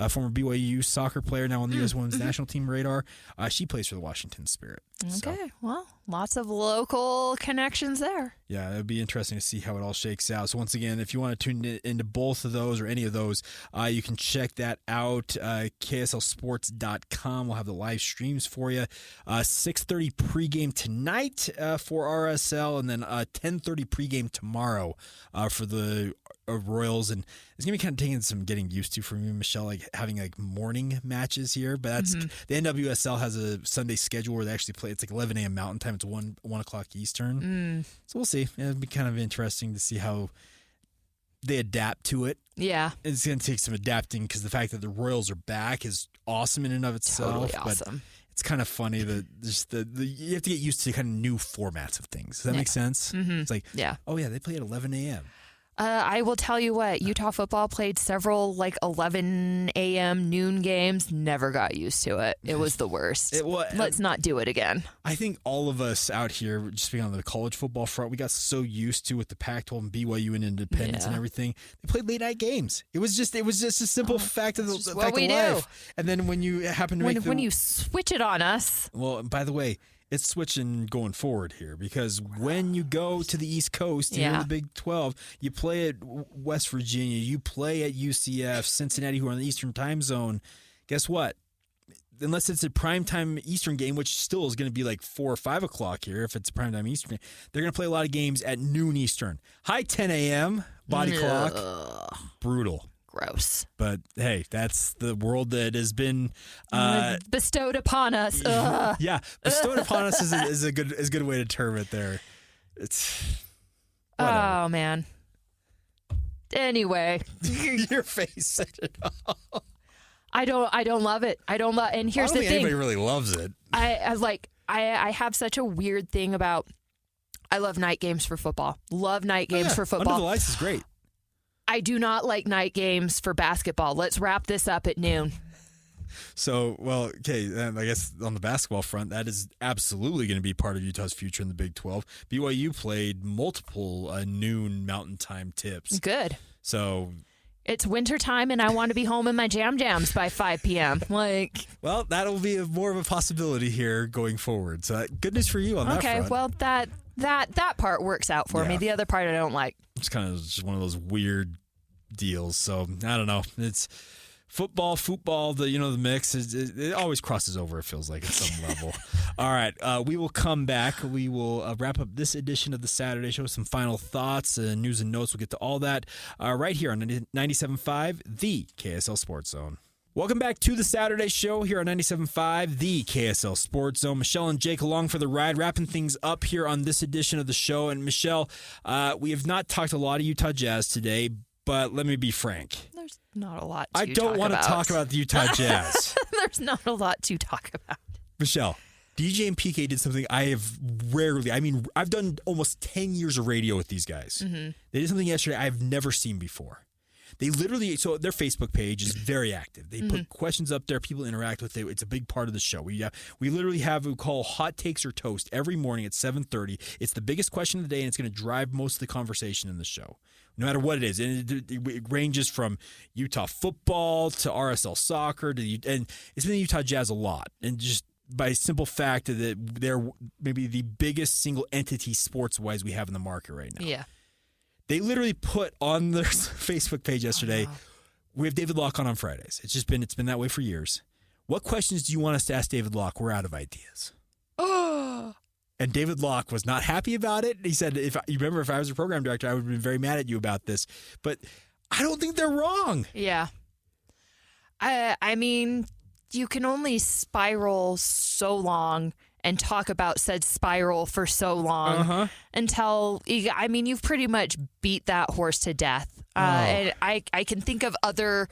A: former BYU soccer player, now on the U.S. Women's National Team radar. She plays for the Washington Spirit.
B: Okay, well, lots of local connections there.
A: Yeah, it would be interesting to see how it all shakes out. So once again, if you want to tune into both of those or any of those, you can check that out. KSLSports.com. We'll have the live streams for you. 6:30 pregame tonight for RSL, and then 10:30 pregame tomorrow for the Royals. And it's going to be kind of taking some getting used to for me, Michelle, like having like morning matches here. But that's the NWSL has a Sunday schedule where they actually play. It's like 11 a.m. Mountain Time. It's 1 o'clock Eastern. So we'll see. It'll be kind of interesting to see how they adapt to it.
B: Yeah.
A: It's going to take some adapting because the fact that the Royals are back is awesome in and of itself.
B: Totally awesome.
A: But it's kind of funny that just you have to get used to kind of new formats of things. Does that make sense? It's like, oh yeah, they play at 11 a.m.
B: I will tell you what, Utah football played several like 11 a.m. noon games. Never got used to it. It was the worst. Let's not do it again.
A: I think all of us out here, just being on the college football front, we got so used to with the Pac-12 and BYU and Independence and everything. They played late night games. It was just a simple fact of life. And then when you happen to
B: when you switch it on us.
A: Well, by the way, it's switching going forward here because when you go to the East Coast, you're in the Big 12, you play at West Virginia, you play at UCF, Cincinnati, who are in the Eastern time zone. Guess what? Unless it's a primetime Eastern game, which still is going to be like 4 or 5 o'clock here if it's a primetime Eastern, they're going to play a lot of games at noon Eastern. High 10 a.m., body clock, brutal.
B: Gross.
A: But hey, that's the world that has been
B: bestowed upon us.
A: Yeah, bestowed upon us is a good way to term it there. It's whatever.
B: Oh man. Anyway,
A: your face said it all.
B: I don't love it. I don't love. And here's the thing.
A: Anybody really loves it.
B: I have such a weird thing about. I love night games for football. Love night games for football.
A: Under the Lights is great.
B: I do not like night games for basketball. Let's wrap this up at noon.
A: So, well, okay, I guess on the basketball front, that is absolutely going to be part of Utah's future in the Big 12. BYU played multiple noon Mountain Time tips.
B: Good.
A: So
B: it's wintertime, and I want to be home in my jams by 5 p.m.
A: Well, that'll be more of a possibility here going forward. So good news for you on that front.
B: Okay, well, that part works out for me. The other part I don't like.
A: It's kind of just one of those weird deals. So I don't know. It's football, the mix. It always crosses over, it feels like, at some level. All right. We will come back. We will wrap up this edition of the Saturday Show with some final thoughts, news and notes. We'll get to all that right here on 97.5, the KSL Sports Zone. Welcome back to the Saturday Show here on 97.5, the KSL Sports Zone. Michelle and Jake along for the ride, wrapping things up here on this edition of the show. And Michelle, we have not talked a lot of Utah Jazz today, but let me be frank.
B: There's not a lot to
A: I don't want to talk about the Utah Jazz.
B: There's not a lot to talk about.
A: Michelle, DJ and PK did something I have rarely, I've done almost 10 years of radio with these guys. They did something yesterday I've never seen before. They literally, so their Facebook page is very active. They put questions up there. People interact with it. It's a big part of the show. We literally have what we call Hot Takes or Toast every morning at 7:30. It's the biggest question of the day, and it's going to drive most of the conversation in the show, no matter what it is. And it ranges from Utah football to RSL soccer and it's been the Utah Jazz a lot. And just by simple fact that they're maybe the biggest single entity sports-wise we have in the market right now.
B: Yeah.
A: They literally put on their Facebook page yesterday, we have David Locke on Fridays. It's been that way for years. What questions do you want us to ask David Locke? We're out of ideas.
B: Oh.
A: And David Locke was not happy about it. He said, if I was a program director, I would have been very mad at you about this. But I don't think they're wrong.
B: Yeah. I mean, you can only spiral so long and talk about said spiral for so long until, I mean, you've pretty much beat that horse to death. And I can think of other,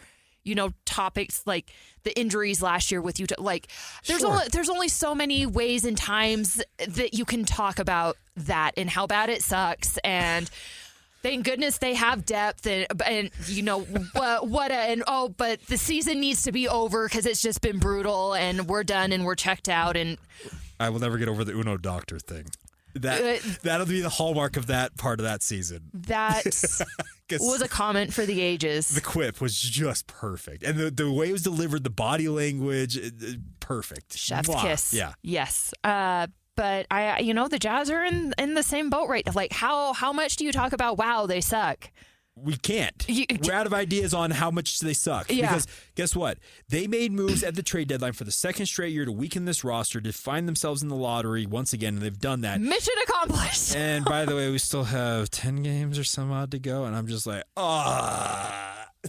B: topics like the injuries last year with Utah. Like, there's only so many ways and times that you can talk about that and how bad it sucks. And thank goodness they have depth but the season needs to be over because it's just been brutal and we're done and we're checked out. And
A: I will never get over the Uno Doctor thing. That'll be the hallmark of that part of that season.
B: That was a comment for the ages.
A: The quip was just perfect. And the way it was delivered, the body language, perfect.
B: Chef's
A: Mwah.
B: kiss.
A: Yeah.
B: Yes. But the Jazz are in the same boat right now. Like, how much do you talk about, wow, they suck?
A: We can't. We're out of ideas on how much they suck.
B: Yeah.
A: Because guess what? They made moves at the trade deadline for the second straight year to weaken this roster, to find themselves in the lottery once again, and they've done that.
B: Mission accomplished.
A: And by the way, we still have 10 games or some odd to go, and I'm just like,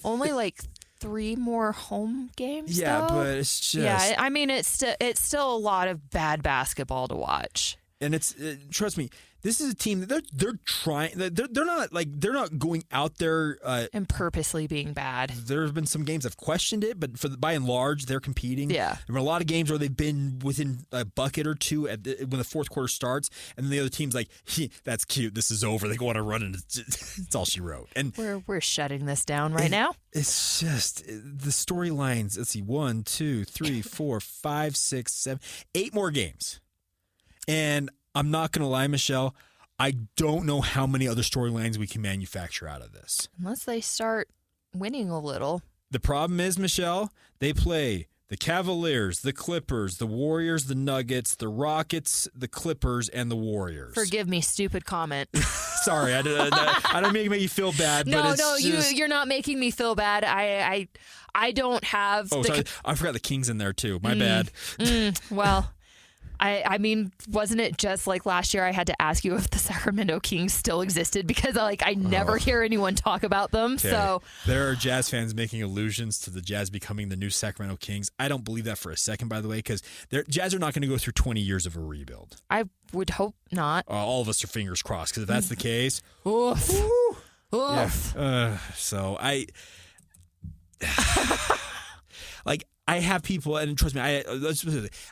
B: Only like 3 more home games,
A: yeah,
B: though?
A: but it's just...
B: Yeah, I mean, it's still a lot of bad basketball to watch.
A: And it's trust me, this is a team that they're trying. They're not going out there
B: and purposely being bad.
A: There have been some games I've questioned it, but by and large, they're competing.
B: Yeah,
A: there have been a lot of games where they've been within a bucket or two when the fourth quarter starts, and then the other team's like, "That's cute. This is over." They go on a run, and it's all she wrote. And
B: we're shutting this down right now.
A: It's just the storylines. Let's see, 1, 2, 3, 4, 5, 6, 7, 8 more games. And I'm not going to lie, Michelle, I don't know how many other storylines we can manufacture out of this.
B: Unless they start winning a little.
A: The problem is, Michelle, they play the Cavaliers, the Clippers, the Warriors, the Nuggets, the Rockets, the Clippers, and the Warriors.
B: Forgive me, stupid comment.
A: Sorry, I don't make you feel bad.
B: No,
A: but
B: you're not making me feel bad. I don't have...
A: sorry. I forgot the Kings in there, too. My bad.
B: Well... I mean, wasn't it just like last year I had to ask you if the Sacramento Kings still existed because I never hear anyone talk about them.
A: Okay.
B: So
A: there are Jazz fans making allusions to the Jazz becoming the new Sacramento Kings. I don't believe that for a second, by the way, because Jazz are not going to go through 20 years of a rebuild.
B: I would hope not.
A: All of us are fingers crossed, because if that's the case,
B: oof. Oof.
A: Yeah. So I I have people, and trust me, I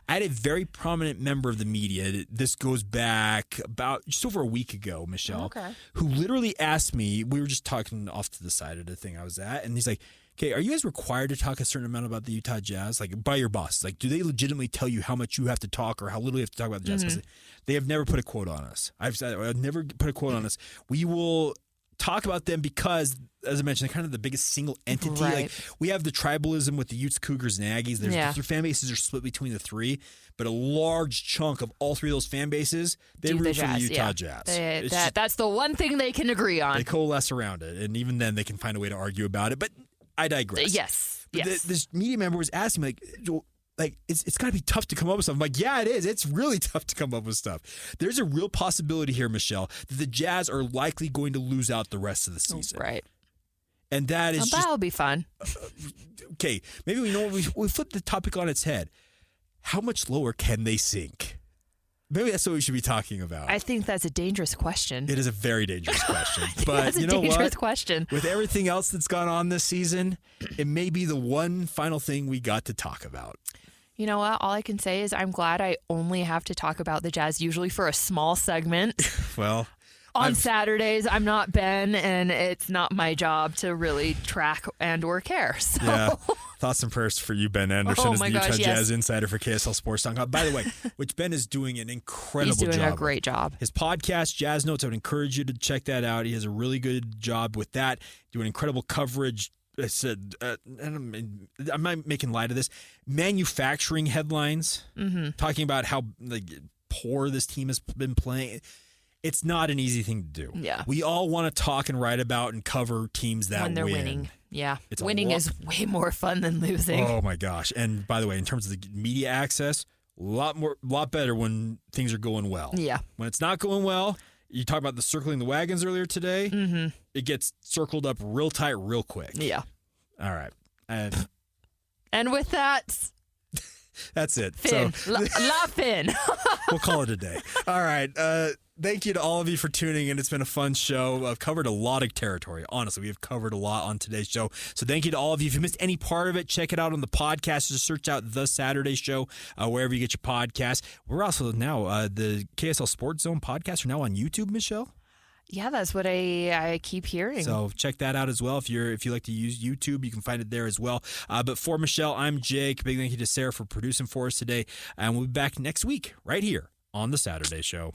A: had a very prominent member of the media. This goes back about just over a week ago, Michelle, who literally asked me. We were just talking off to the side of the thing I was at, and he's like, "Okay, are you guys required to talk a certain amount about the Utah Jazz, like by your boss? Like, do they legitimately tell you how much you have to talk or how little you have to talk about the Jazz?" Mm-hmm. They have never put a quote on us. I've never put a quote on us. We will talk about them because, as I mentioned, they're kind of the biggest single entity.
B: Right.
A: Like, we have the tribalism with the Utes, Cougars, and Aggies. Their fan bases are split between the three, but a large chunk of all three of those fan bases, they root for the Utah Jazz.
B: That's the one thing they can agree on.
A: They coalesce around it, and even then they can find a way to argue about it. But I digress.
B: Yes.
A: This media member was asking me, like, it's got to be tough to come up with stuff. I'm like, yeah, it is. It's really tough to come up with stuff. There's a real possibility here, Michelle, that the Jazz are likely going to lose out the rest of the season.
B: Right.
A: And that is
B: that'll be fun.
A: Okay, maybe we flip the topic on its head. How much lower can they sink? Maybe that's what we should be talking about.
B: I think that's a dangerous question.
A: It is a very dangerous question. But
B: that's
A: you know
B: a dangerous
A: what?
B: question.
A: With everything else that's gone on this season, it may be the one final thing we got to talk about.
B: You know what? All I can say is I'm glad I only have to talk about the Jazz usually for a small segment.
A: Well,
B: On Saturdays, I'm not Ben, and it's not my job to really track and or care. So.
A: Yeah. Thoughts and prayers for you, Ben Anderson, as the Utah Jazz insider for KSLSports.com. By the way, which Ben is doing an incredible job.
B: He's doing a great job.
A: His podcast, Jazz Notes, I would encourage you to check that out. He has a really good job with that, doing incredible coverage. I said, I'm not making light of this. Manufacturing headlines, talking about how poor this team has been playing. It's not an easy thing to do.
B: Yeah.
A: We all want to talk and write about and cover teams that
B: when they're
A: win.
B: winning. Yeah. Winning is way more fun than losing.
A: Oh my gosh. And by the way, in terms of the media access, a lot better when things are going well.
B: Yeah.
A: When it's not going well, you talk about the circling the wagons earlier today. Mm-hmm. It gets circled up real tight, real quick.
B: Yeah.
A: All right.
B: And with that,
A: that's it.
B: Finn.
A: So,
B: La Finn.
A: We'll call it a day. All right. Thank you to all of you for tuning in. It's been a fun show. I've covered a lot of territory. Honestly, we have covered a lot on today's show. So thank you to all of you. If you missed any part of it, check it out on the podcast. Just search out The Saturday Show wherever you get your podcast. We're also now, the KSL Sports Zone podcast are now on YouTube, Michelle.
B: Yeah, that's what I keep hearing.
A: So check that out as well. If you like to use YouTube, you can find it there as well. But for Michelle, I'm Jake. Big thank you to Sarah for producing for us today. And we'll be back next week right here on The Saturday Show.